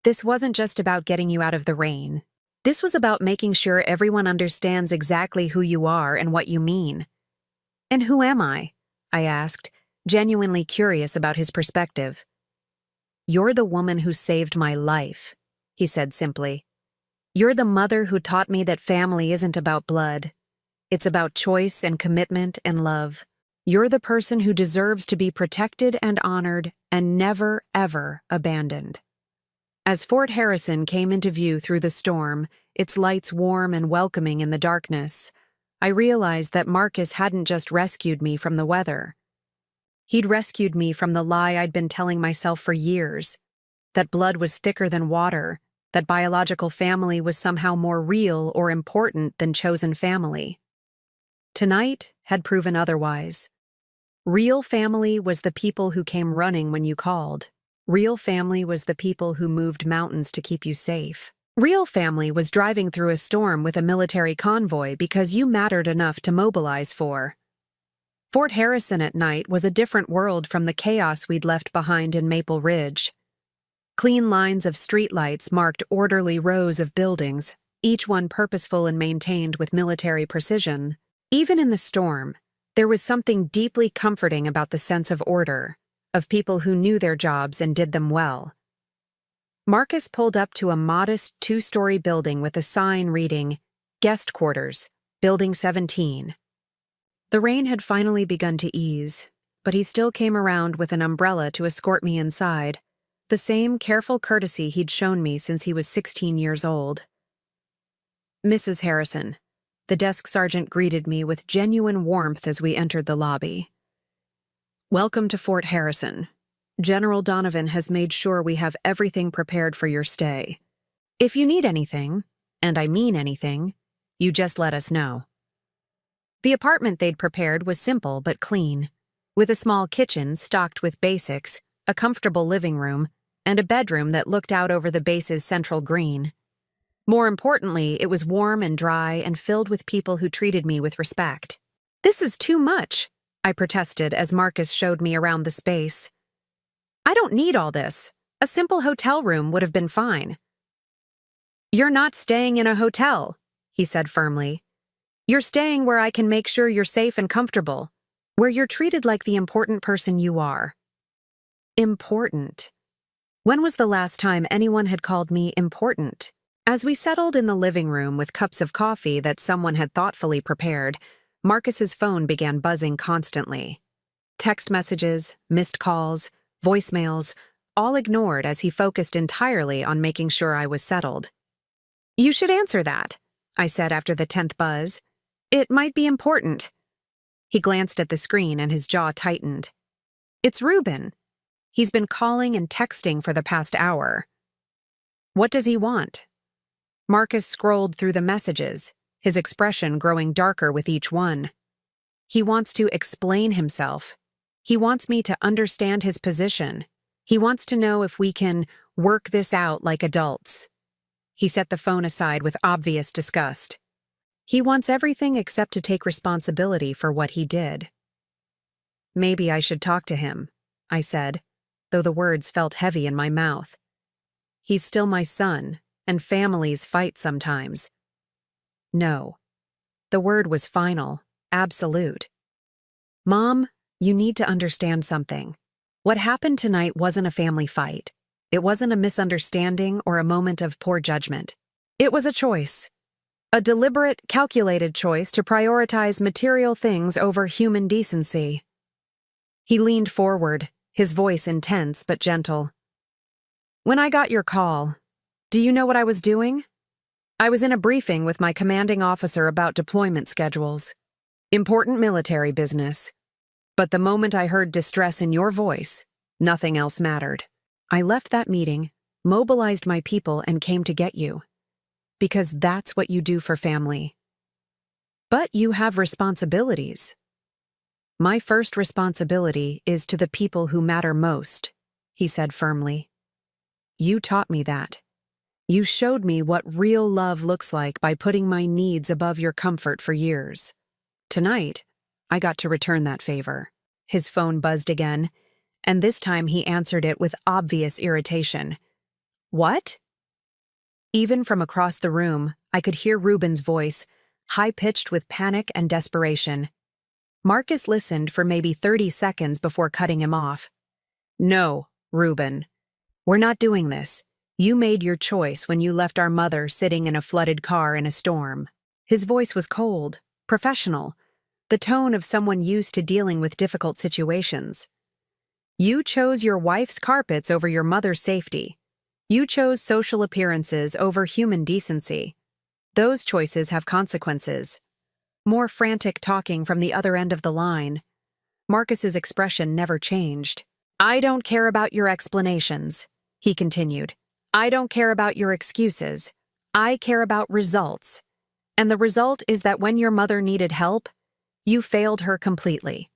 This wasn't just about getting you out of the rain. This was about making sure everyone understands exactly who you are and what you mean." "And who am I?" I asked, genuinely curious about his perspective. "You're the woman who saved my life," he said simply. "You're the mother who taught me that family isn't about blood. It's about choice and commitment and love. You're the person who deserves to be protected and honored and never, ever abandoned." As Fort Harrison came into view through the storm, its lights warm and welcoming in the darkness, I realized that Marcus hadn't just rescued me from the weather. He'd rescued me from the lie I'd been telling myself for years, that blood was thicker than water, that biological family was somehow more real or important than chosen family. Tonight had proven otherwise. Real family was the people who came running when you called. Real family was the people who moved mountains to keep you safe. Real family was driving through a storm with a military convoy because you mattered enough to mobilize for. Fort Harrison at night was a different world from the chaos we'd left behind in Maple Ridge. Clean lines of streetlights marked orderly rows of buildings, each one purposeful and maintained with military precision. Even in the storm, there was something deeply comforting about the sense of order, of people who knew their jobs and did them well. Marcus pulled up to a modest 2-story building with a sign reading, "Guest Quarters, Building 17. The rain had finally begun to ease, but he still came around with an umbrella to escort me inside, the same careful courtesy he'd shown me since he was 16 years old. "Mrs. Harrison," the desk sergeant greeted me with genuine warmth as we entered the lobby. "Welcome to Fort Harrison. General Donovan has made sure we have everything prepared for your stay. If you need anything, and I mean anything, you just let us know." The apartment they'd prepared was simple but clean, with a small kitchen stocked with basics, a comfortable living room, and a bedroom that looked out over the base's central green. More importantly, it was warm and dry and filled with people who treated me with respect. "This is too much," I protested as Marcus showed me around the space. "I don't need all this. A simple hotel room would have been fine." "You're not staying in a hotel," he said firmly. "You're staying where I can make sure you're safe and comfortable, where you're treated like the important person you are." Important. When was the last time anyone had called me important? As we settled in the living room with cups of coffee that someone had thoughtfully prepared, Marcus's phone began buzzing constantly. Text messages, missed calls, voicemails, all ignored as he focused entirely on making sure I was settled. "You should answer that," I said after the 10th buzz. "It might be important." He glanced at the screen and his jaw tightened. "It's Ruben. He's been calling and texting for the past hour." "What does he want?" Marcus scrolled through the messages, his expression growing darker with each one. "He wants to explain himself. He wants me to understand his position. He wants to know if we can work this out like adults." He set the phone aside with obvious disgust. "He wants everything except to take responsibility for what he did." "Maybe I should talk to him," I said, though the words felt heavy in my mouth. "He's still my son, and families fight sometimes." No. The word was final, absolute. "Mom, you need to understand something. What happened tonight wasn't a family fight. It wasn't a misunderstanding or a moment of poor judgment. It was a choice. A deliberate, calculated choice to prioritize material things over human decency." He leaned forward, his voice intense but gentle. "When I got your call, do you know what I was doing? I was in a briefing with my commanding officer about deployment schedules. Important military business. But the moment I heard distress in your voice, nothing else mattered. I left that meeting, mobilized my people, and came to get you. Because that's what you do for family. But you have responsibilities. My first responsibility is to the people who matter most," he said firmly. "You taught me that. You showed me what real love looks like by putting my needs above your comfort for years. Tonight, I got to return that favor." His phone buzzed again, and this time he answered it with obvious irritation. "What?" Even from across the room, I could hear Ruben's voice, high-pitched with panic and desperation. Marcus listened for maybe 30 seconds before cutting him off. "No, Ruben. We're not doing this. You made your choice when you left our mother sitting in a flooded car in a storm." His voice was cold, professional, the tone of someone used to dealing with difficult situations. "You chose your wife's carpets over your mother's safety. You chose social appearances over human decency. Those choices have consequences." More frantic talking from the other end of the line. Marcus's expression never changed. "I don't care about your explanations," he continued. "I don't care about your excuses. I care about results. And the result is that when your mother needed help, you failed her completely."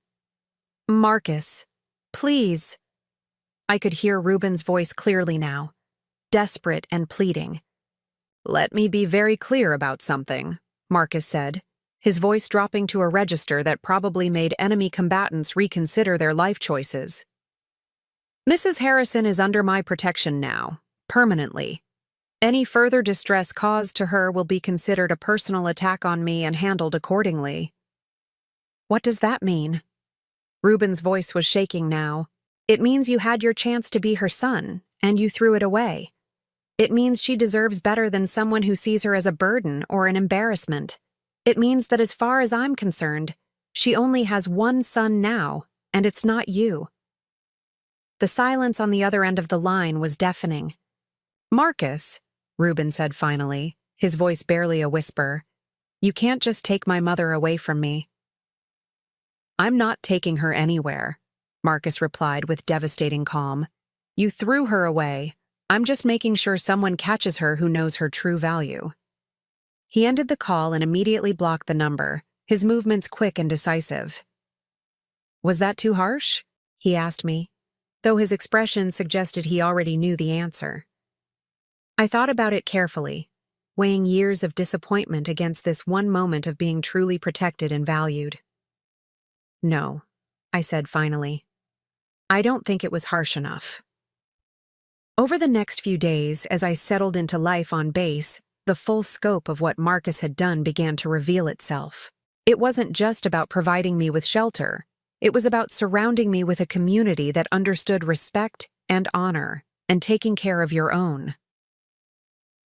"Marcus, please." I could hear Ruben's voice clearly now, desperate and pleading. "Let me be very clear about something," Marcus said, his voice dropping to a register that probably made enemy combatants reconsider their life choices. "Mrs. Harrison is under my protection now, permanently. Any further distress caused to her will be considered a personal attack on me and handled accordingly." "What does that mean?" Ruben's voice was shaking now. "It means you had your chance to be her son, and you threw it away. It means she deserves better than someone who sees her as a burden or an embarrassment. It means that as far as I'm concerned, she only has one son now, and it's not you." The silence on the other end of the line was deafening. "Marcus," Ruben said finally, his voice barely a whisper, "you can't just take my mother away from me." "I'm not taking her anywhere," Marcus replied with devastating calm. "You threw her away. I'm just making sure someone catches her who knows her true value." He ended the call and immediately blocked the number, his movements quick and decisive. "Was that too harsh?" he asked me. though his expression suggested he already knew the answer. I thought about it carefully, weighing years of disappointment against this one moment of being truly protected and valued. "No," I said finally. "I don't think it was harsh enough." Over the next few days, as I settled into life on base, the full scope of what Marcus had done began to reveal itself. It wasn't just about providing me with shelter. It was about surrounding me with a community that understood respect and honor, and taking care of your own.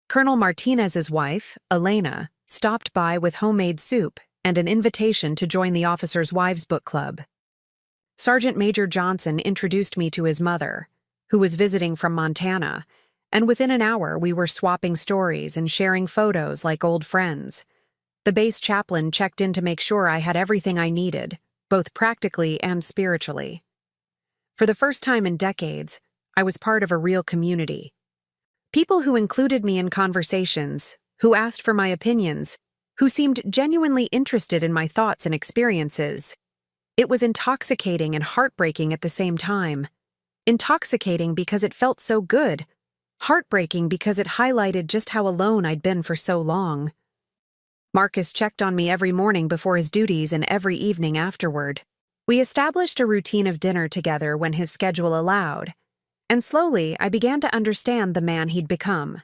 Colonel Martinez's wife, Elena, stopped by with homemade soup and an invitation to join the Officers' Wives Book Club. Sergeant Major Johnson introduced me to his mother, who was visiting from Montana, and within an hour we were swapping stories and sharing photos like old friends. The base chaplain checked in to make sure I had everything I needed, both practically and spiritually. For the first time in decades, I was part of a real community. People who included me in conversations, who asked for my opinions, who seemed genuinely interested in my thoughts and experiences. It was intoxicating and heartbreaking at the same time. Intoxicating because it felt so good, heartbreaking because it highlighted just how alone I'd been for so long. Marcus checked on me every morning before his duties and every evening afterward. We established a routine of dinner together when his schedule allowed, and slowly I began to understand the man he'd become.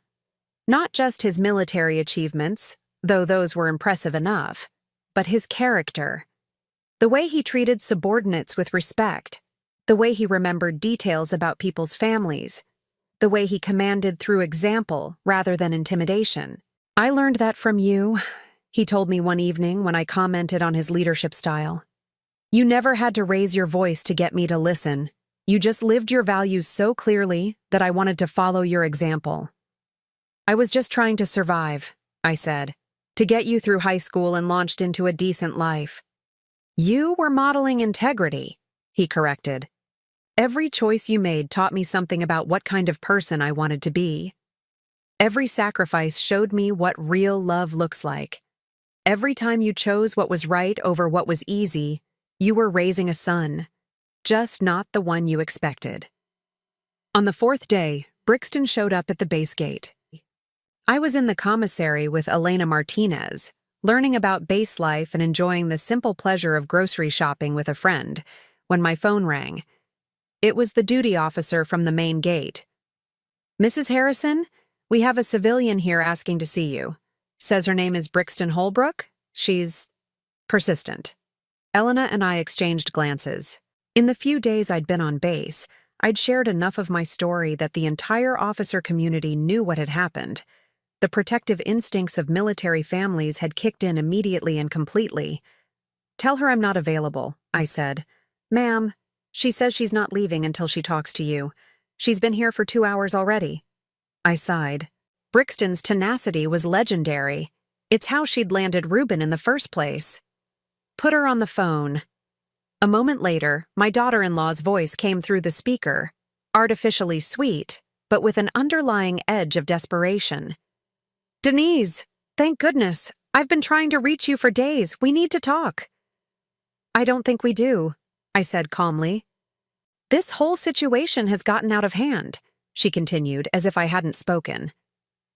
Not just his military achievements, though those were impressive enough, but his character. The way he treated subordinates with respect, the way he remembered details about people's families, the way he commanded through example rather than intimidation. "I learned that from you," he told me one evening when I commented on his leadership style. "You never had to raise your voice to get me to listen. You just lived your values so clearly that I wanted to follow your example." "I was just trying to survive," I said, "to get you through high school and launched into a decent life." "You were modeling integrity," he corrected. "Every choice you made taught me something about what kind of person I wanted to be. Every sacrifice showed me what real love looks like. Every time you chose what was right over what was easy, you were raising a son, just not the one you expected." On the fourth day, Brixton showed up at the base gate. I was in the commissary with Elena Martinez, learning about base life and enjoying the simple pleasure of grocery shopping with a friend, when my phone rang. It was the duty officer from the main gate. "Mrs. Harrison, we have a civilian here asking to see you. Says her name is Brixton Holbrook. She's persistent." Elena and I exchanged glances. In the few days I'd been on base, I'd shared enough of my story that the entire officer community knew what had happened. The protective instincts of military families had kicked in immediately and completely. "Tell her I'm not available," I said. "Ma'am, she says she's not leaving until she talks to you. She's been here for 2 hours already." I sighed. Brixton's tenacity was legendary. It's how she'd landed Reuben in the first place. "Put her on the phone." A moment later, my daughter-in-law's voice came through the speaker, artificially sweet, but with an underlying edge of desperation. "Denise, thank goodness. I've been trying to reach you for days. We need to talk." "I don't think we do," I said calmly. "This whole situation has gotten out of hand," she continued as if I hadn't spoken.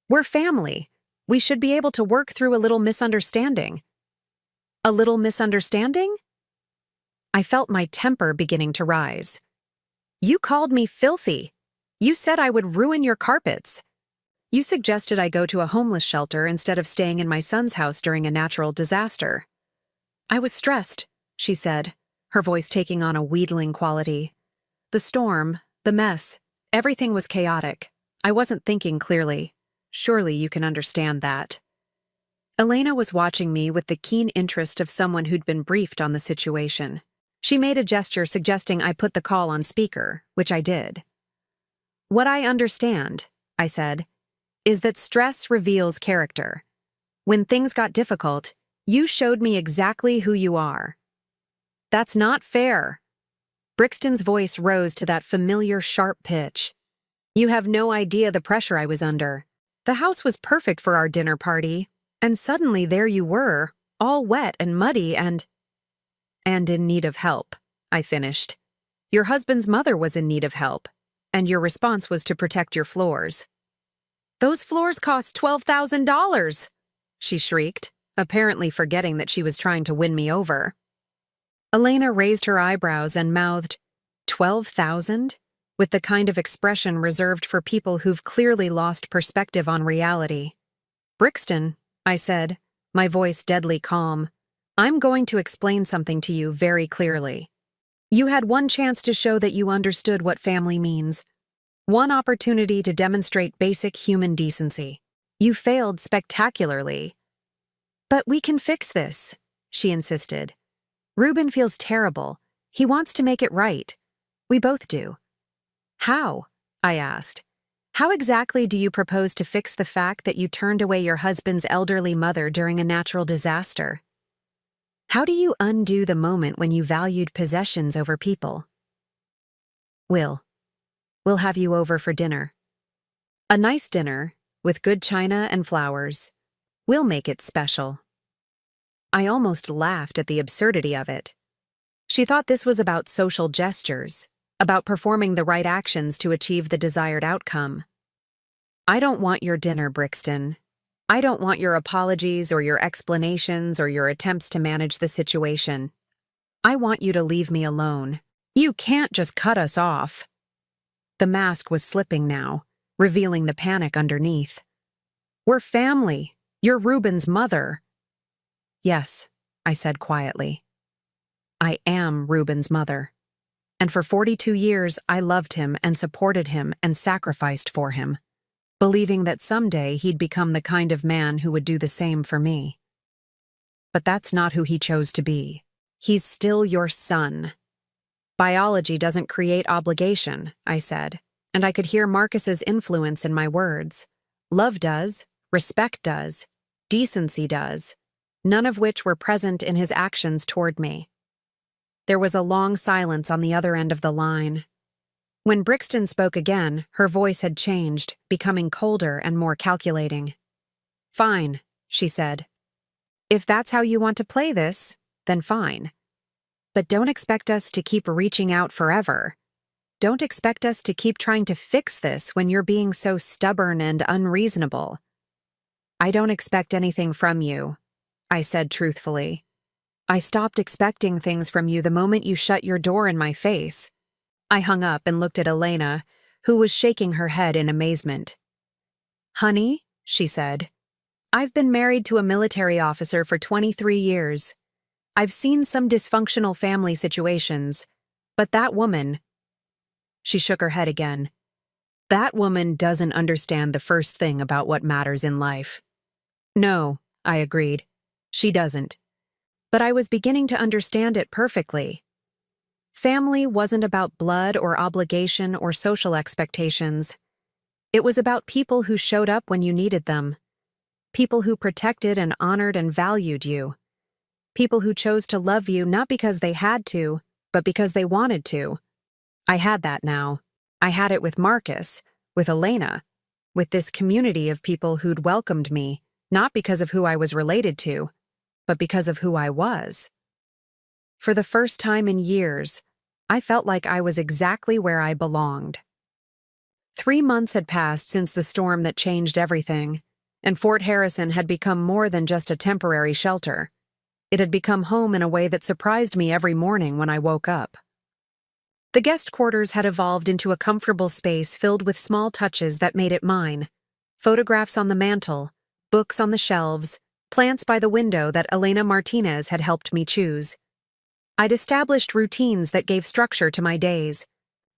"We're family. We should be able to work through a little misunderstanding." "A little misunderstanding?" I felt my temper beginning to rise. "You called me filthy. You said I would ruin your carpets. You suggested I go to a homeless shelter instead of staying in my son's house during a natural disaster." "I was stressed," she said, her voice taking on a wheedling quality. "The storm, the mess, everything was chaotic. I wasn't thinking clearly. Surely you can understand that." Elena was watching me with the keen interest of someone who'd been briefed on the situation. She made a gesture suggesting I put the call on speaker, which I did. "What I understand," I said, "is that stress reveals character. When things got difficult, you showed me exactly who you are." "That's not fair." Brixton's voice rose to that familiar sharp pitch. "You have no idea the pressure I was under. The house was perfect for our dinner party, and suddenly there you were, all wet and muddy and in need of help," I finished. Your husband's mother was in need of help, and your response was to protect your floors. Those floors cost $12,000, she shrieked, apparently forgetting that she was trying to win me over. Elena raised her eyebrows and mouthed, 12,000? With the kind of expression reserved for people who've clearly lost perspective on reality. Brixton, I said, my voice deadly calm, I'm going to explain something to you very clearly. You had one chance to show that you understood what family means. One opportunity to demonstrate basic human decency. You failed spectacularly. But we can fix this, she insisted. Ruben feels terrible. He wants to make it right. We both do. How? I asked. How exactly do you propose to fix the fact that you turned away your husband's elderly mother during a natural disaster? How do you undo the moment when you valued possessions over people? We'll have you over for dinner. A nice dinner, with good china and flowers. We'll make it special. I almost laughed at the absurdity of it. She thought this was about social gestures, about performing the right actions to achieve the desired outcome. I don't want your dinner, Brixton. I don't want your apologies or your explanations or your attempts to manage the situation. I want you to leave me alone. You can't just cut us off. The mask was slipping now, revealing the panic underneath. We're family. You're Ruben's mother. Yes, I said quietly. I am Ruben's mother. And for 42 years, I loved him and supported him and sacrificed for him, believing that someday he'd become the kind of man who would do the same for me. But that's not who he chose to be. He's still your son. Biology doesn't create obligation, I said, and I could hear Marcus's influence in my words. Love does, respect does, decency does, none of which were present in his actions toward me. There was a long silence on the other end of the line. When Brixton spoke again, her voice had changed, becoming colder and more calculating. Fine, she said. If that's how you want to play this, then fine. But don't expect us to keep reaching out forever. Don't expect us to keep trying to fix this when you're being so stubborn and unreasonable. I don't expect anything from you, I said truthfully. I stopped expecting things from you the moment you shut your door in my face. I hung up and looked at Elena, who was shaking her head in amazement. Honey, she said, I've been married to a military officer for 23 years. I've seen some dysfunctional family situations, but that woman... She shook her head again. That woman doesn't understand the first thing about what matters in life. No, I agreed. She doesn't. But I was beginning to understand it perfectly. Family wasn't about blood or obligation or social expectations. It was about people who showed up when you needed them. People who protected and honored and valued you. People who chose to love you not because they had to, but because they wanted to. I had that now. I had it with Marcus, with Elena, with this community of people who'd welcomed me, not because of who I was related to, but because of who I was. For the first time in years, I felt like I was exactly where I belonged. 3 months had passed since the storm that changed everything, and Fort Harrison had become more than just a temporary shelter. It had become home in a way that surprised me every morning when I woke up. The guest quarters had evolved into a comfortable space filled with small touches that made it mine. Photographs on the mantel, books on the shelves, plants by the window that Elena Martinez had helped me choose. I'd established routines that gave structure to my days.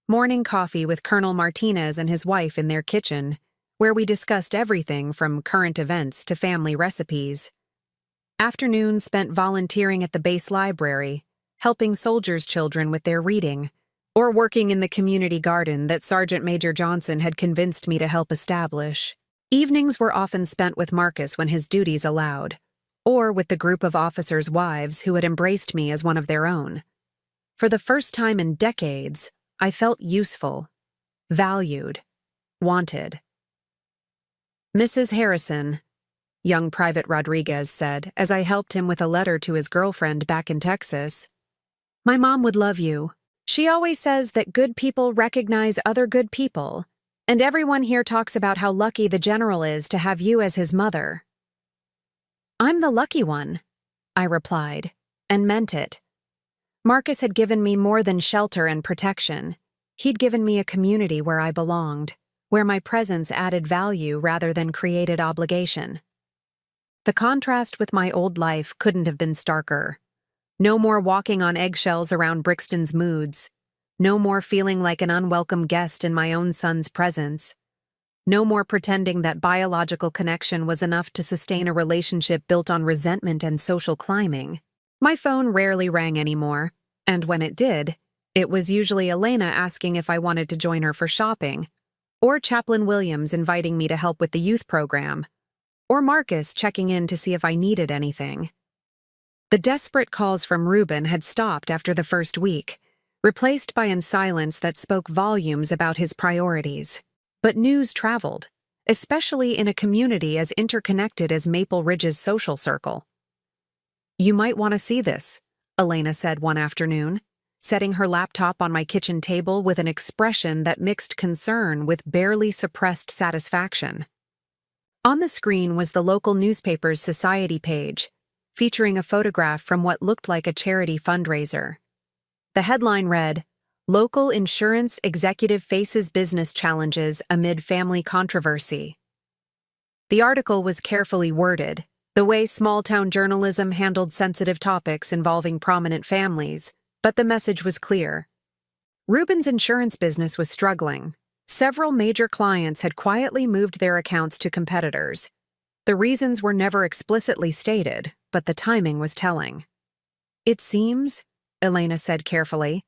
Morning coffee with Colonel Martinez and his wife in their kitchen, where we discussed everything from current events to family recipes. Afternoons spent volunteering at the base library, helping soldiers' children with their reading, or working in the community garden that Sergeant Major Johnson had convinced me to help establish. Evenings were often spent with Marcus when his duties allowed, or with the group of officers' wives who had embraced me as one of their own. For the first time in decades, I felt useful, valued, wanted. Mrs. Harrison, young Private Rodriguez said as I helped him with a letter to his girlfriend back in Texas, my mom would love you. She always says that good people recognize other good people, and everyone here talks about how lucky the general is to have you as his mother. I'm the lucky one, I replied, and meant it. Marcus had given me more than shelter and protection. He'd given me a community where I belonged, where my presence added value rather than created obligation. The contrast with my old life couldn't have been starker. No more walking on eggshells around Brixton's moods. No more feeling like an unwelcome guest in my own son's presence. No more pretending that biological connection was enough to sustain a relationship built on resentment and social climbing. My phone rarely rang anymore, and when it did, it was usually Elena asking if I wanted to join her for shopping, or Chaplain Williams inviting me to help with the youth program, or Marcus checking in to see if I needed anything. The desperate calls from Ruben had stopped after the first week, replaced by a silence that spoke volumes about his priorities. But news traveled, especially in a community as interconnected as Maple Ridge's social circle. You might want to see this, Elena said one afternoon, setting her laptop on my kitchen table with an expression that mixed concern with barely suppressed satisfaction. On the screen was the local newspaper's society page, featuring a photograph from what looked like a charity fundraiser. The headline read, "Local Insurance Executive Faces Business Challenges Amid Family Controversy." The article was carefully worded, the way small-town journalism handled sensitive topics involving prominent families, but the message was clear. Ruben's insurance business was struggling. Several major clients had quietly moved their accounts to competitors. The reasons were never explicitly stated, but the timing was telling. It seems, Elena said carefully,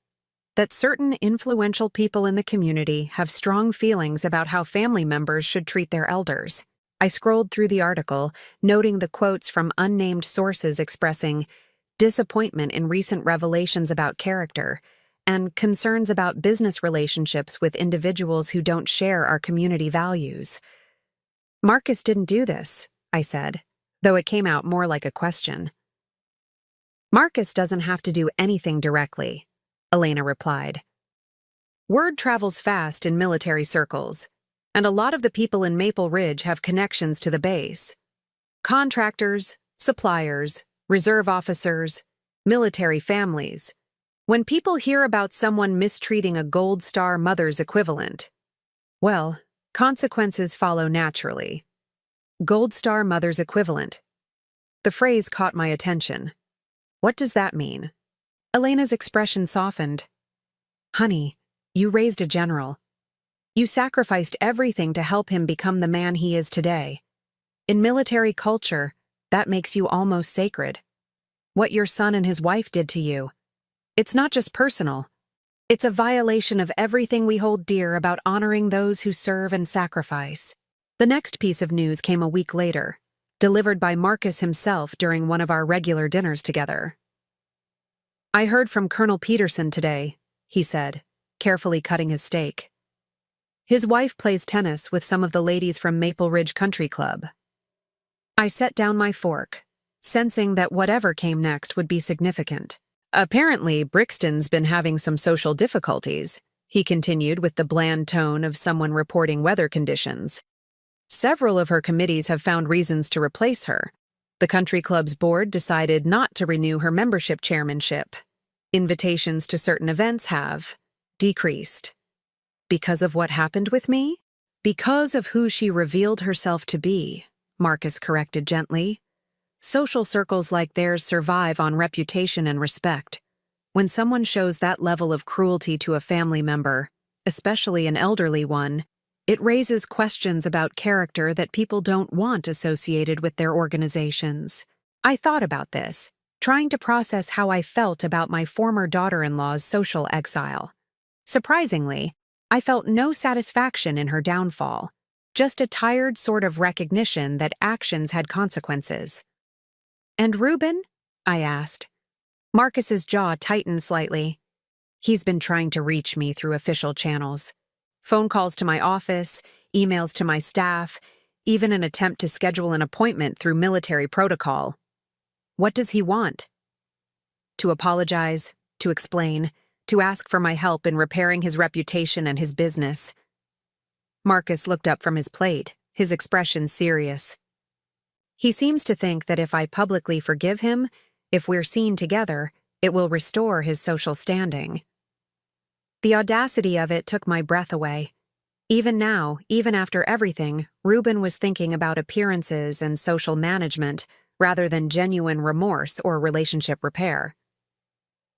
that certain influential people in the community have strong feelings about how family members should treat their elders. I scrolled through the article, noting the quotes from unnamed sources expressing disappointment in recent revelations about character and concerns about business relationships with individuals who don't share our community values. Marcus didn't do this, I said, though it came out more like a question. Marcus doesn't have to do anything directly, Elena replied. Word travels fast in military circles, and a lot of the people in Maple Ridge have connections to the base. Contractors, suppliers, reserve officers, military families. When people hear about someone mistreating a Gold Star mother's equivalent, well, consequences follow naturally. Gold Star mother's equivalent. The phrase caught my attention. What does that mean? Elena's expression softened. Honey, you raised a general. You sacrificed everything to help him become the man he is today. In military culture, that makes you almost sacred. What your son and his wife did to you, it's not just personal. It's a violation of everything we hold dear about honoring those who serve and sacrifice. The next piece of news came a week later, delivered by Marcus himself during one of our regular dinners together. I heard from Colonel Peterson today, he said, carefully cutting his steak. His wife plays tennis with some of the ladies from Maple Ridge Country Club. I set down my fork, sensing that whatever came next would be significant. Apparently, Brixton's been having some social difficulties, he continued with the bland tone of someone reporting weather conditions. Several of her committees have found reasons to replace her. The country club's board decided not to renew her membership chairmanship. Invitations to certain events have decreased. Because of what happened with me? Because of who she revealed herself to be, Marcus corrected gently. Social circles like theirs survive on reputation and respect. When someone shows that level of cruelty to a family member, especially an elderly one, it raises questions about character that people don't want associated with their organizations. I thought about this, trying to process how I felt about my former daughter-in-law's social exile. Surprisingly, I felt no satisfaction in her downfall, just a tired sort of recognition that actions had consequences. And Ruben? I asked. Marcus's jaw tightened slightly. He's been trying to reach me through official channels. Phone calls to my office, emails to my staff, even an attempt to schedule an appointment through military protocol. What does he want? To apologize, to explain, to ask for my help in repairing his reputation and his business. Marcus looked up from his plate, his expression serious. He seems to think that if I publicly forgive him, if we're seen together, it will restore his social standing. The audacity of it took my breath away. Even now, even after everything, Reuben was thinking about appearances and social management rather than genuine remorse or relationship repair.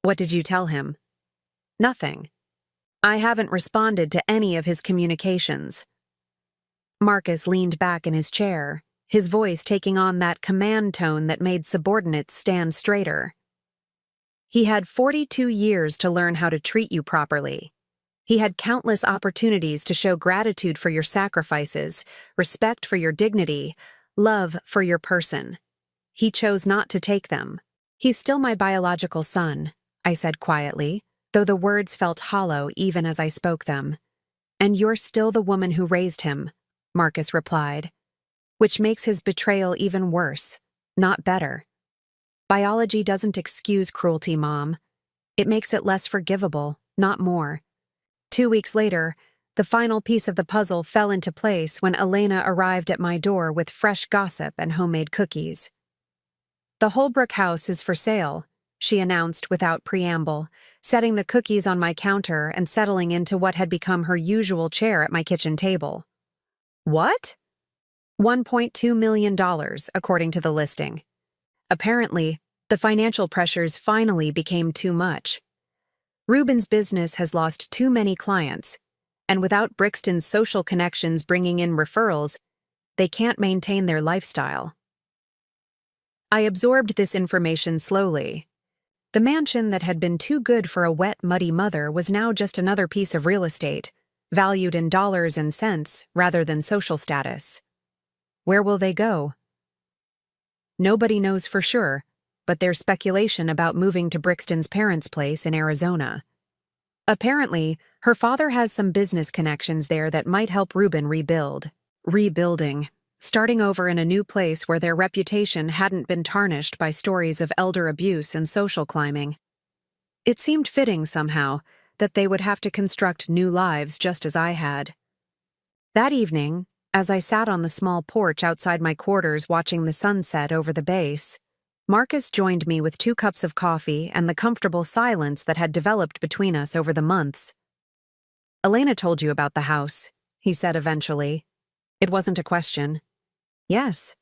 What did you tell him? Nothing. I haven't responded to any of his communications. Marcus leaned back in his chair, his voice taking on that command tone that made subordinates stand straighter. He had 42 years to learn how to treat you properly. He had countless opportunities to show gratitude for your sacrifices, respect for your dignity, love for your person. He chose not to take them. He's still my biological son, I said quietly, though the words felt hollow even as I spoke them. And you're still the woman who raised him, Marcus replied, which makes his betrayal even worse, not better. Biology doesn't excuse cruelty, Mom. It makes it less forgivable, not more. 2 weeks later, the final piece of the puzzle fell into place when Elena arrived at my door with fresh gossip and homemade cookies. The Holbrook house is for sale, she announced without preamble, setting the cookies on my counter and settling into what had become her usual chair at my kitchen table. What? $1.2 million, according to the listing. Apparently, the financial pressures finally became too much. Reuben's business has lost too many clients, and without Brixton's social connections bringing in referrals, they can't maintain their lifestyle. I absorbed this information slowly. The mansion that had been too good for a wet, muddy mother was now just another piece of real estate, valued in dollars and cents rather than social status. Where will they go? Nobody knows for sure, but there's speculation about moving to Brixton's parents' place in Arizona. Apparently, her father has some business connections there that might help Reuben rebuild. Rebuilding. Starting over in a new place where their reputation hadn't been tarnished by stories of elder abuse and social climbing. It seemed fitting somehow that they would have to construct new lives just as I had. That evening, as I sat on the small porch outside my quarters watching the sunset over the base, Marcus joined me with 2 cups of coffee and the comfortable silence that had developed between us over the months. Elena told you about the house, he said eventually. It wasn't a question. Yes.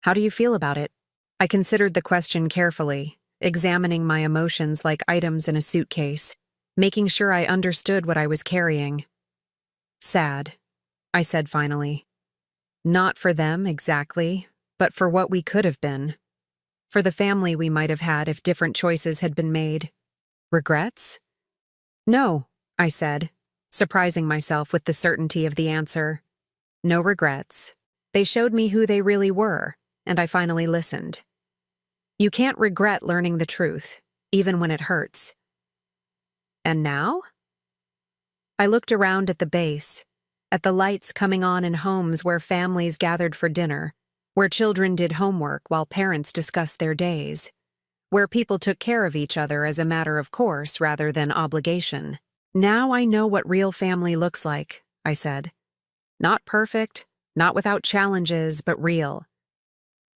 How do you feel about it? I considered the question carefully, examining my emotions like items in a suitcase, making sure I understood what I was carrying. Sad, I said finally. Not for them, exactly, but for what we could have been. For the family we might have had if different choices had been made. Regrets? No, I said, surprising myself with the certainty of the answer. No regrets. They showed me who they really were, and I finally listened. You can't regret learning the truth, even when it hurts. And now? I looked around at the base, at the lights coming on in homes where families gathered for dinner, where children did homework while parents discussed their days, where people took care of each other as a matter of course rather than obligation. Now I know what real family looks like, I said. Not perfect, not without challenges, but real.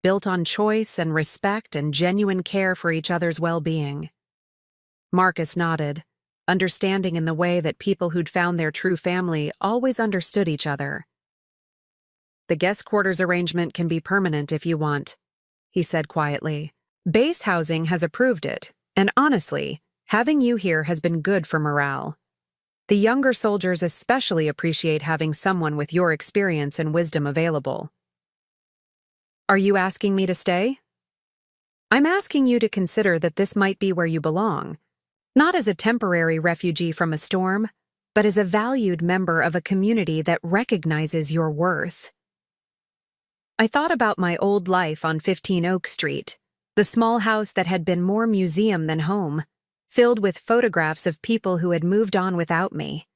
Built on choice and respect and genuine care for each other's well-being. Marcus nodded, understanding in the way that people who'd found their true family always understood each other. The guest quarters arrangement can be permanent if you want, he said quietly. Base housing has approved it, and honestly, having you here has been good for morale. The younger soldiers especially appreciate having someone with your experience and wisdom available. Are you asking me to stay? I'm asking you to consider that this might be where you belong. Not as a temporary refugee from a storm, but as a valued member of a community that recognizes your worth. I thought about my old life on 15 Oak Street, the small house that had been more museum than home, filled with photographs of people who had moved on without me.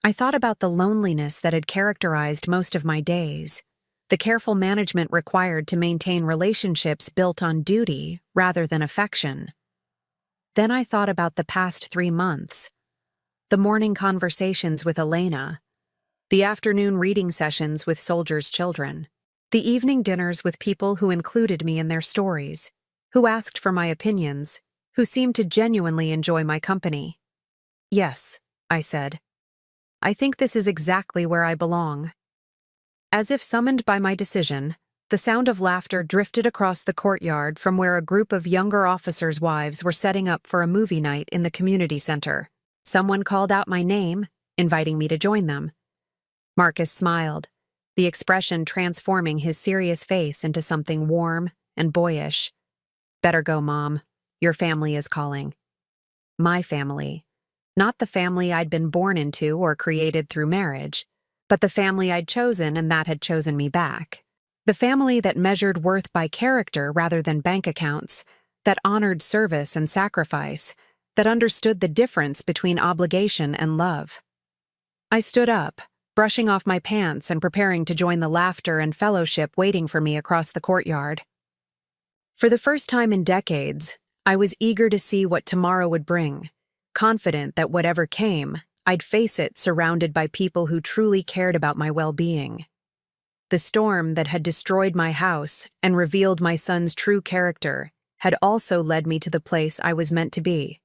I thought about the loneliness that had characterized most of my days, the careful management required to maintain relationships built on duty rather than affection. Then I thought about the past 3 months. The morning conversations with Elena, the afternoon reading sessions with soldiers' children, the evening dinners with people who included me in their stories, who asked for my opinions, who seemed to genuinely enjoy my company. Yes, I said. I think this is exactly where I belong. As if summoned by my decision, the sound of laughter drifted across the courtyard from where a group of younger officers' wives were setting up for a movie night in the community center. Someone called out my name, inviting me to join them. Marcus smiled, the expression transforming his serious face into something warm and boyish. Better go, Mom. Your family is calling. My family. Not the family I'd been born into or created through marriage, but the family I'd chosen and that had chosen me back. The family that measured worth by character rather than bank accounts, that honored service and sacrifice, that understood the difference between obligation and love. I stood up, brushing off my pants and preparing to join the laughter and fellowship waiting for me across the courtyard. For the first time in decades, I was eager to see what tomorrow would bring, confident that whatever came, I'd face it surrounded by people who truly cared about my well-being. The storm that had destroyed my house and revealed my son's true character had also led me to the place I was meant to be.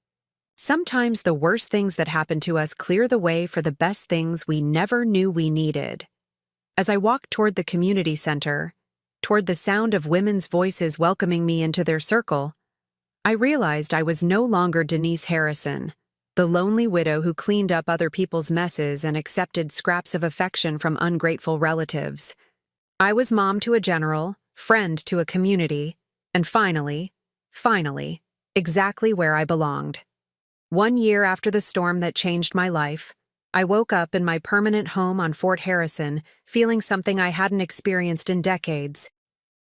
Sometimes the worst things that happen to us clear the way for the best things we never knew we needed. As I walked toward the community center, toward the sound of women's voices welcoming me into their circle, I realized I was no longer Denise Harrison, the lonely widow who cleaned up other people's messes and accepted scraps of affection from ungrateful relatives. I was mom to a general, friend to a community, and finally, exactly where I belonged. 1 year after the storm that changed my life, I woke up in my permanent home on Fort Harrison, feeling something I hadn't experienced in decades.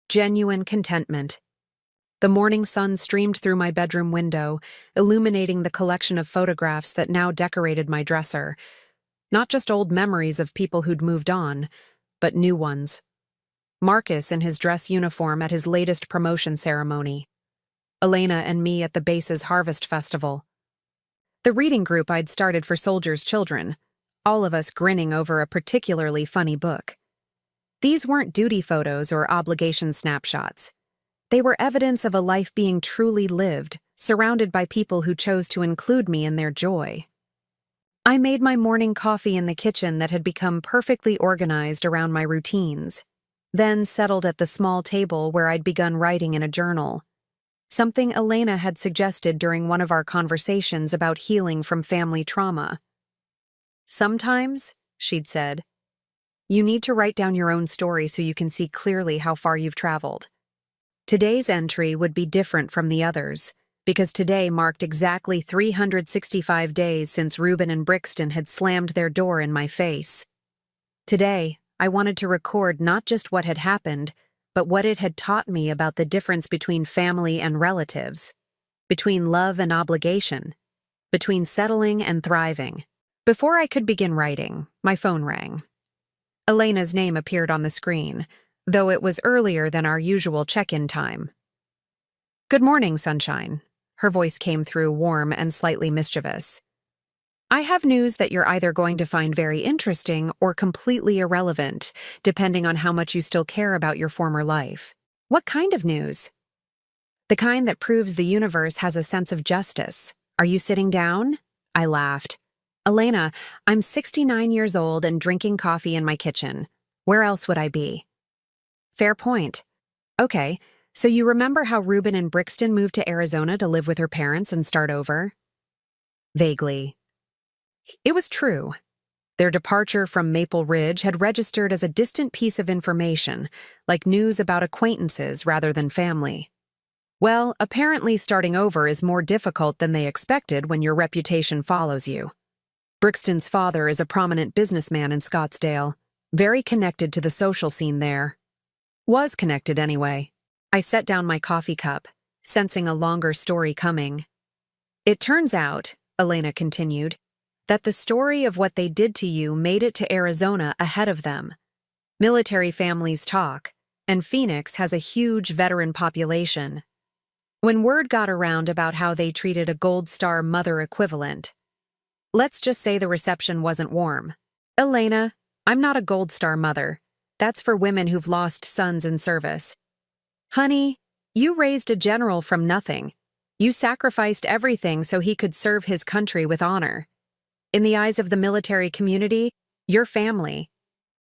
Genuine contentment. The morning sun streamed through my bedroom window, illuminating the collection of photographs that now decorated my dresser. Not just old memories of people who'd moved on, but new ones. Marcus in his dress uniform at his latest promotion ceremony. Elena and me at the base's harvest festival. The reading group I'd started for soldiers' children, all of us grinning over a particularly funny book. These weren't duty photos or obligation snapshots. They were evidence of a life being truly lived, surrounded by people who chose to include me in their joy. I made my morning coffee in the kitchen that had become perfectly organized around my routines, then settled at the small table where I'd begun writing in a journal. Something Elena had suggested during one of our conversations about healing from family trauma. Sometimes, she'd said, you need to write down your own story so you can see clearly how far you've traveled. Today's entry would be different from the others, because today marked exactly 365 days since Reuben and Brixton had slammed their door in my face. Today, I wanted to record not just what had happened, but what it had taught me about the difference between family and relatives, between love and obligation, between settling and thriving. Before I could begin writing, my phone rang. Elena's name appeared on the screen, though it was earlier than our usual check-in time. "Good morning, sunshine." Her voice came through warm and slightly mischievous. "I have news that you're either going to find very interesting or completely irrelevant, depending on how much you still care about your former life." "What kind of news?" "The kind that proves the universe has a sense of justice. Are you sitting down?" I laughed. "Elena, I'm 69 years old and drinking coffee in my kitchen. Where else would I be?" "Fair point. Okay, so you remember how Reuben and Brixton moved to Arizona to live with her parents and start over?" Vaguely. It was true. Their departure from Maple Ridge had registered as a distant piece of information, like news about acquaintances rather than family. Well, apparently starting over is more difficult than they expected when your reputation follows you. Brixton's father is a prominent businessman in Scottsdale, very connected to the social scene there. Was connected anyway. I set down my coffee cup, sensing a longer story coming. "It turns out," Elena continued, "that the story of what they did to you made it to Arizona ahead of them. Military families talk, and Phoenix has a huge veteran population." when word got around about how they treated a Gold Star mother equivalent. Let's just say the reception wasn't warm. Elena, I'm not a Gold Star mother. That's for women who've lost sons in service. Honey, you raised a general from nothing. You sacrificed everything so he could serve his country with honor. In the eyes of the military community, you're family.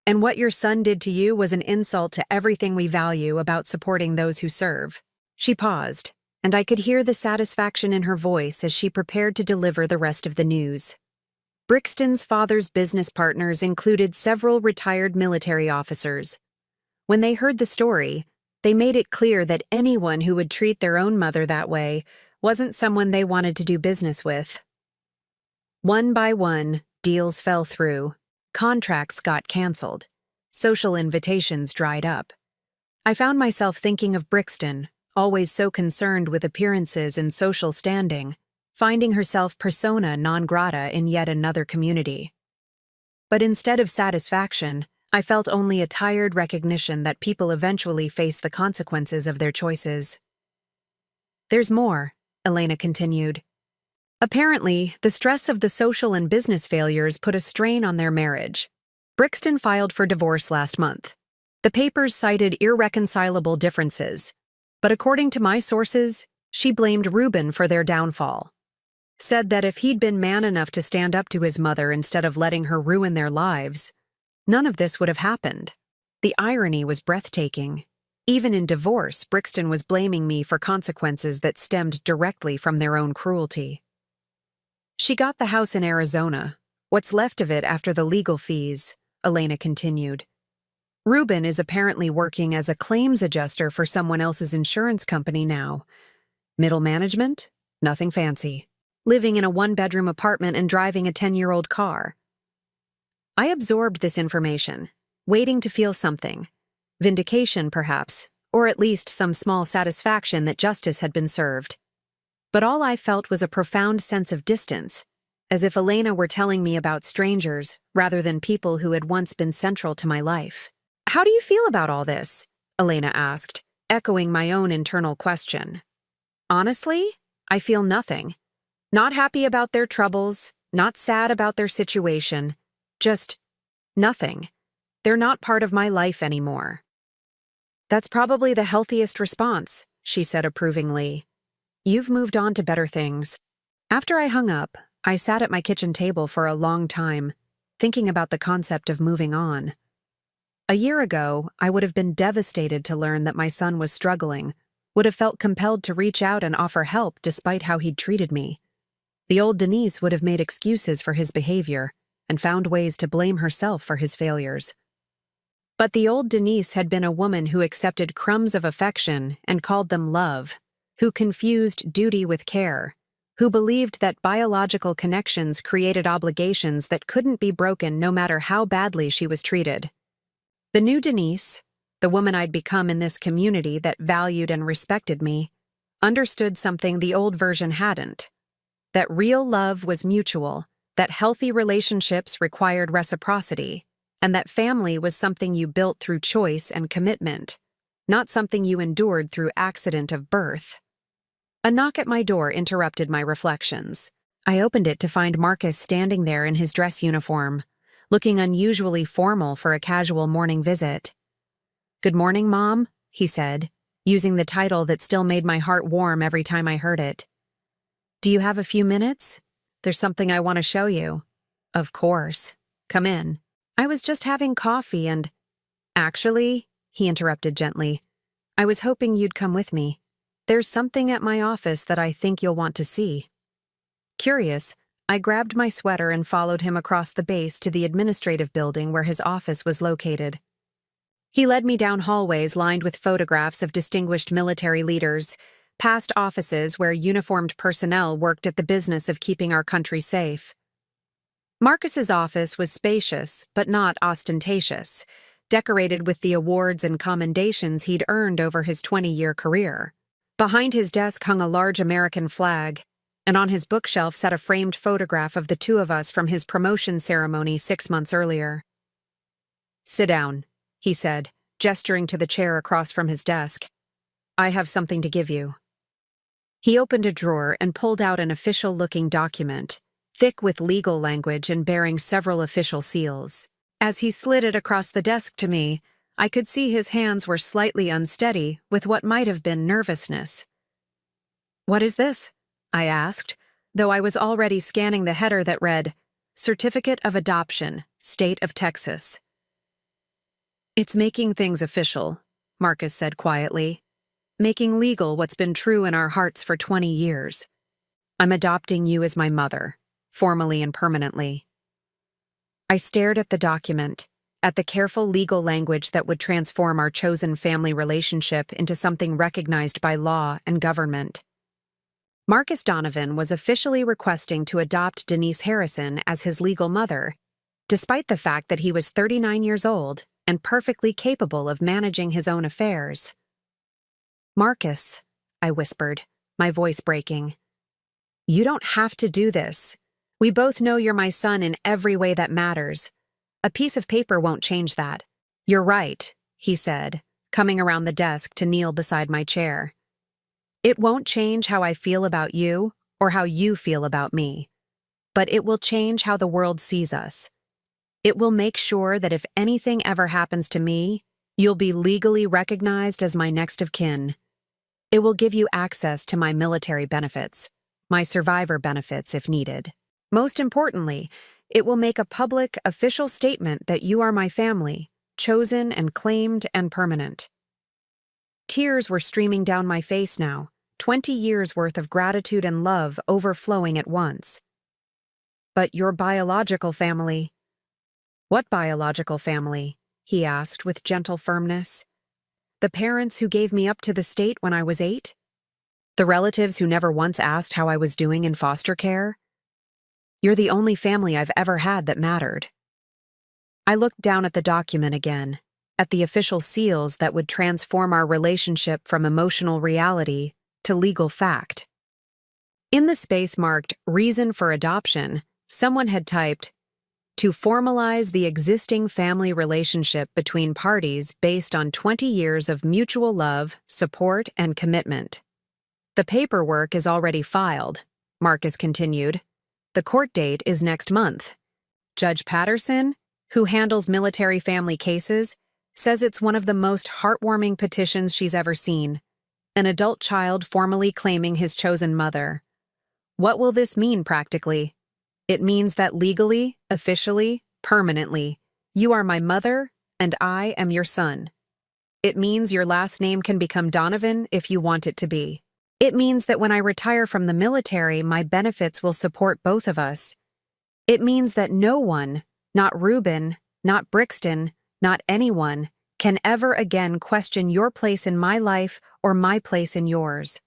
And what your son did to you was an insult to everything we value about supporting those who serve. She paused, and I could hear the satisfaction in her voice as she prepared to deliver the rest of the news. Brixton's father's business partners included several retired military officers. When they heard the story, they made it clear that anyone who would treat their own mother that way wasn't someone they wanted to do business with. One by one, deals fell through. Contracts got canceled. Social invitations dried up. I found myself thinking of Brixton, always so concerned with appearances and social standing, finding herself persona non grata in yet another community. But instead of satisfaction, I felt only a tired recognition that people eventually face the consequences of their choices. There's more, Elena continued. Apparently, the stress of the social and business failures put a strain on their marriage. Brixton filed for divorce last month. The papers cited irreconcilable differences, but according to my sources, she blamed Reuben for their downfall. Said that if he'd been man enough to stand up to his mother instead of letting her ruin their lives, none of this would have happened. The irony was breathtaking. Even in divorce, Brixton was blaming me for consequences that stemmed directly from their own cruelty. She got the house in Arizona, what's left of it after the legal fees, Elena continued. Reuben is apparently working as a claims adjuster for someone else's insurance company now. Middle management? Nothing fancy. Living in a one-bedroom apartment and driving a 10-year-old car. I absorbed this information, waiting to feel something. Vindication, perhaps, or at least some small satisfaction that justice had been served. But all I felt was a profound sense of distance, as if Elena were telling me about strangers rather than people who had once been central to my life. How do you feel about all this? Elena asked, echoing my own internal question. Honestly, I feel nothing. Not happy about their troubles, not sad about their situation, just nothing. They're not part of my life anymore. That's probably the healthiest response, she said approvingly. You've moved on to better things. After I hung up, I sat at my kitchen table for a long time, thinking about the concept of moving on. A year ago, I would have been devastated to learn that my son was struggling, would have felt compelled to reach out and offer help despite how he'd treated me. The old Denise would have made excuses for his behavior and found ways to blame herself for his failures. But the old Denise had been a woman who accepted crumbs of affection and called them love, who confused duty with care, who believed that biological connections created obligations that couldn't be broken no matter how badly she was treated. The new Denise, the woman I'd become in this community that valued and respected me, understood something the old version hadn't. That real love was mutual, that healthy relationships required reciprocity, and that family was something you built through choice and commitment, not something you endured through accident of birth. A knock at my door interrupted my reflections. I opened it to find Marcus standing there in his dress uniform, looking unusually formal for a casual morning visit. "Good morning, Mom," he said, using the title that still made my heart warm every time I heard it. "Do you have a few minutes? There's something I want to show you." "Of course. Come in." "I was just having coffee and—" "Actually," he interrupted gently, "I was hoping you'd come with me. There's something at my office that I think you'll want to see." Curious, I grabbed my sweater and followed him across the base to the administrative building where his office was located. He led me down hallways lined with photographs of distinguished military leaders, past offices where uniformed personnel worked at the business of keeping our country safe. Marcus's office was spacious, but not ostentatious, decorated with the awards and commendations he'd earned over his 20-year career. Behind his desk hung a large American flag, and on his bookshelf sat a framed photograph of the two of us from his promotion ceremony 6 months earlier. "Sit down," he said, gesturing to the chair across from his desk. "I have something to give you." He opened a drawer and pulled out an official-looking document, thick with legal language and bearing several official seals. As he slid it across the desk to me, I could see his hands were slightly unsteady with what might have been nervousness. "What is this?" I asked, though I was already scanning the header that read, "Certificate of Adoption, State of Texas." "It's making things official," Marcus said quietly. "Making legal what's been true in our hearts for 20 years. I'm adopting you as my mother, formally and permanently." I stared at the document, at the careful legal language that would transform our chosen family relationship into something recognized by law and government. Marcus Donovan was officially requesting to adopt Denise Harrison as his legal mother, despite the fact that he was 39 years old and perfectly capable of managing his own affairs. "Marcus," I whispered, my voice breaking, "you don't have to do this. We both know you're my son in every way that matters. A piece of paper won't change that." "You're right," he said, coming around the desk to kneel beside my chair. "It won't change how I feel about you or how you feel about me, but it will change how the world sees us. It will make sure that if anything ever happens to me, you'll be legally recognized as my next of kin. It will give you access to my military benefits, my survivor benefits if needed. Most importantly, it will make a public, official statement that you are my family, chosen and claimed and permanent." Tears were streaming down my face now, 20 years' worth of gratitude and love overflowing at once. "But your biological family—" "What biological family?" he asked with gentle firmness. "The parents who gave me up to the state when I was 8? The relatives who never once asked how I was doing in foster care? You're the only family I've ever had that mattered." I looked down at the document again, at the official seals that would transform our relationship from emotional reality to legal fact. In the space marked "Reason for Adoption," someone had typed, "To formalize the existing family relationship between parties based on 20 years of mutual love, support, and commitment." "The paperwork is already filed," Marcus continued. "The court date is next month. Judge Patterson, who handles military family cases, says it's one of the most heartwarming petitions she's ever seen. An adult child formally claiming his chosen mother. What will this mean practically? It means that legally, officially, permanently, you are my mother and I am your son. It means your last name can become Donovan if you want it to be. It means that when I retire from the military, my benefits will support both of us. It means that no one, not Reuben, not Brixton, not anyone, can ever again question your place in my life or my place in yours."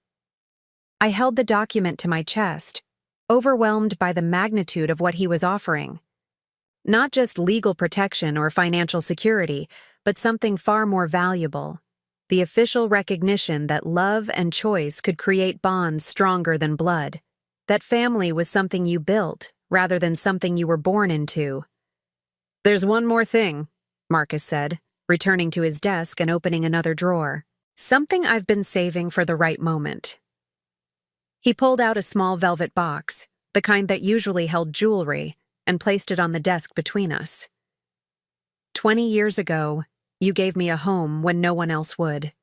I held the document to my chest, overwhelmed by the magnitude of what he was offering. Not just legal protection or financial security, but something far more valuable. The official recognition that love and choice could create bonds stronger than blood. That family was something you built, rather than something you were born into. "There's one more thing," Marcus said, returning to his desk and opening another drawer. "Something I've been saving for the right moment." He pulled out a small velvet box, the kind that usually held jewelry, and placed it on the desk between us. 20 years ago, you gave me a home when no one else would.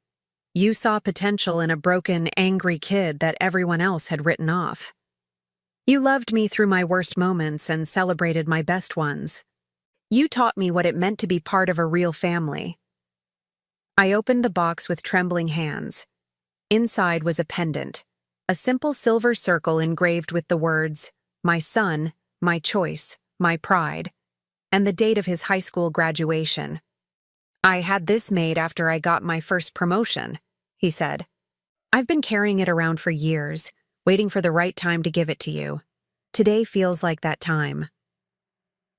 You saw potential in a broken, angry kid that everyone else had written off. You loved me through my worst moments and celebrated my best ones. You taught me what it meant to be part of a real family. I opened the box with trembling hands. Inside was a pendant, a simple silver circle engraved with the words, "My son, my choice, my pride," and the date of his high school graduation. "I had this made after I got my first promotion," he said. "I've been carrying it around for years, waiting for the right time to give it to you. Today feels like that time."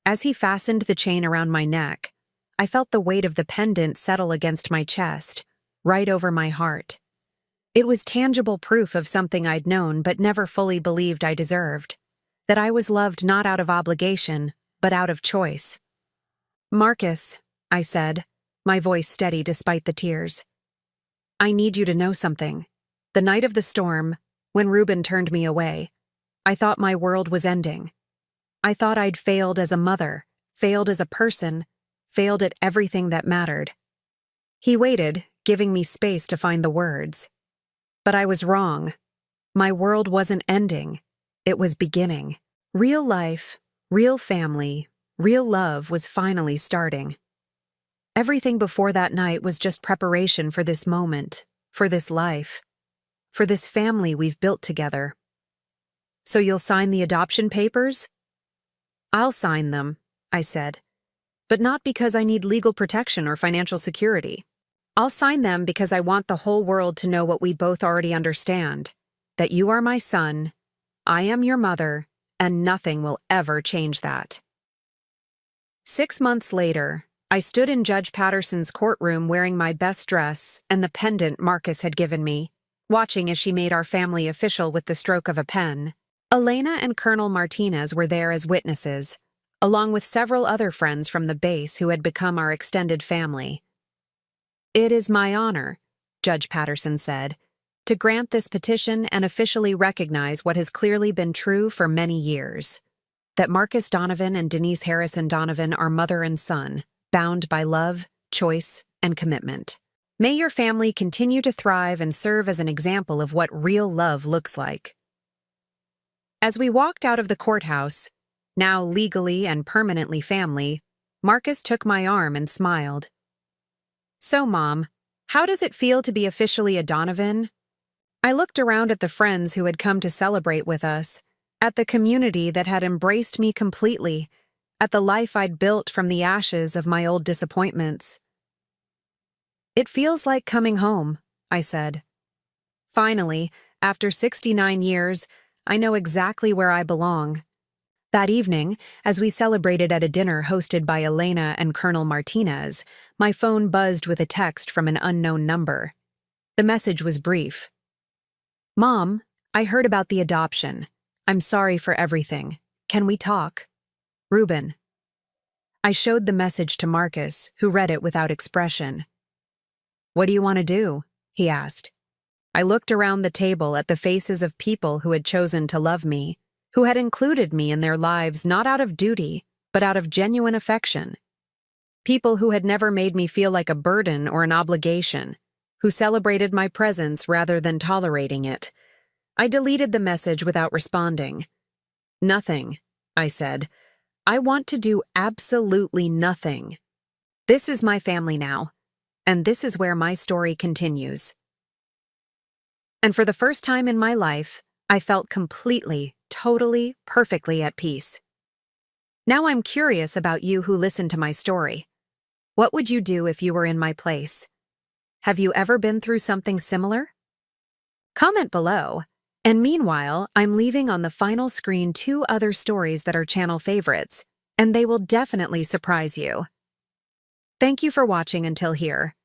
As he fastened the chain around my neck, I felt the weight of the pendant settle against my chest, right over my heart. It was tangible proof of something I'd known but never fully believed I deserved, that I was loved not out of obligation, but out of choice. "Marcus," I said, my voice steady despite the tears, "I need you to know something. The night of the storm, When Ruben turned me away, I thought my world was ending. I thought I'd failed as a mother, failed as a person, failed at everything that mattered. He waited, giving me space to find the words. But I was wrong. My world wasn't ending. It was beginning. Real life, real family, real love was finally starting. Everything before that night was just preparation for this moment, for this life, for this family we've built together. So you'll sign the adoption papers? I'll sign them, I said, but not because I need legal protection or financial security. I'll sign them because I want the whole world to know what we both already understand, that you are my son, I am your mother, and nothing will ever change that. 6 months later, I stood in Judge Patterson's courtroom wearing my best dress and the pendant Marcus had given me, watching as she made our family official with the stroke of a pen. Elena and Colonel Martinez were there as witnesses, along with several other friends from the base who had become our extended family. "It is my honor," Judge Patterson said, "to grant this petition and officially recognize what has clearly been true for many years, that Marcus Donovan and Denise Harrison Donovan are mother and son, bound by love, choice, and commitment. May your family continue to thrive and serve as an example of what real love looks like." As we walked out of the courthouse, now legally and permanently family, Marcus took my arm and smiled. "So, Mom, how does it feel to be officially a Donovan?" I looked around at the friends who had come to celebrate with us, at the community that had embraced me completely, at the life I'd built from the ashes of my old disappointments. "It feels like coming home," I said. "Finally, after 69 years, I know exactly where I belong." That evening, as we celebrated at a dinner hosted by Elena and Colonel Martinez, my phone buzzed with a text from an unknown number. The message was brief. "Mom, I heard about the adoption. I'm sorry for everything. Can we talk? Ruben." I showed the message to Marcus, who read it without expression. "What do you want to do?" he asked. I looked around the table at the faces of people who had chosen to love me, who had included me in their lives not out of duty, but out of genuine affection. People who had never made me feel like a burden or an obligation, who celebrated my presence rather than tolerating it. I deleted the message without responding. "Nothing," I said. "I want to do absolutely nothing. This is my family now, and this is where my story continues." And for the first time in my life, I felt completely, totally, perfectly at peace. Now I'm curious about you who listened to my story. What would you do if you were in my place? Have you ever been through something similar? Comment below. And meanwhile, I'm leaving on the final screen 2 other stories that are channel favorites, and they will definitely surprise you. Thank you for watching until here.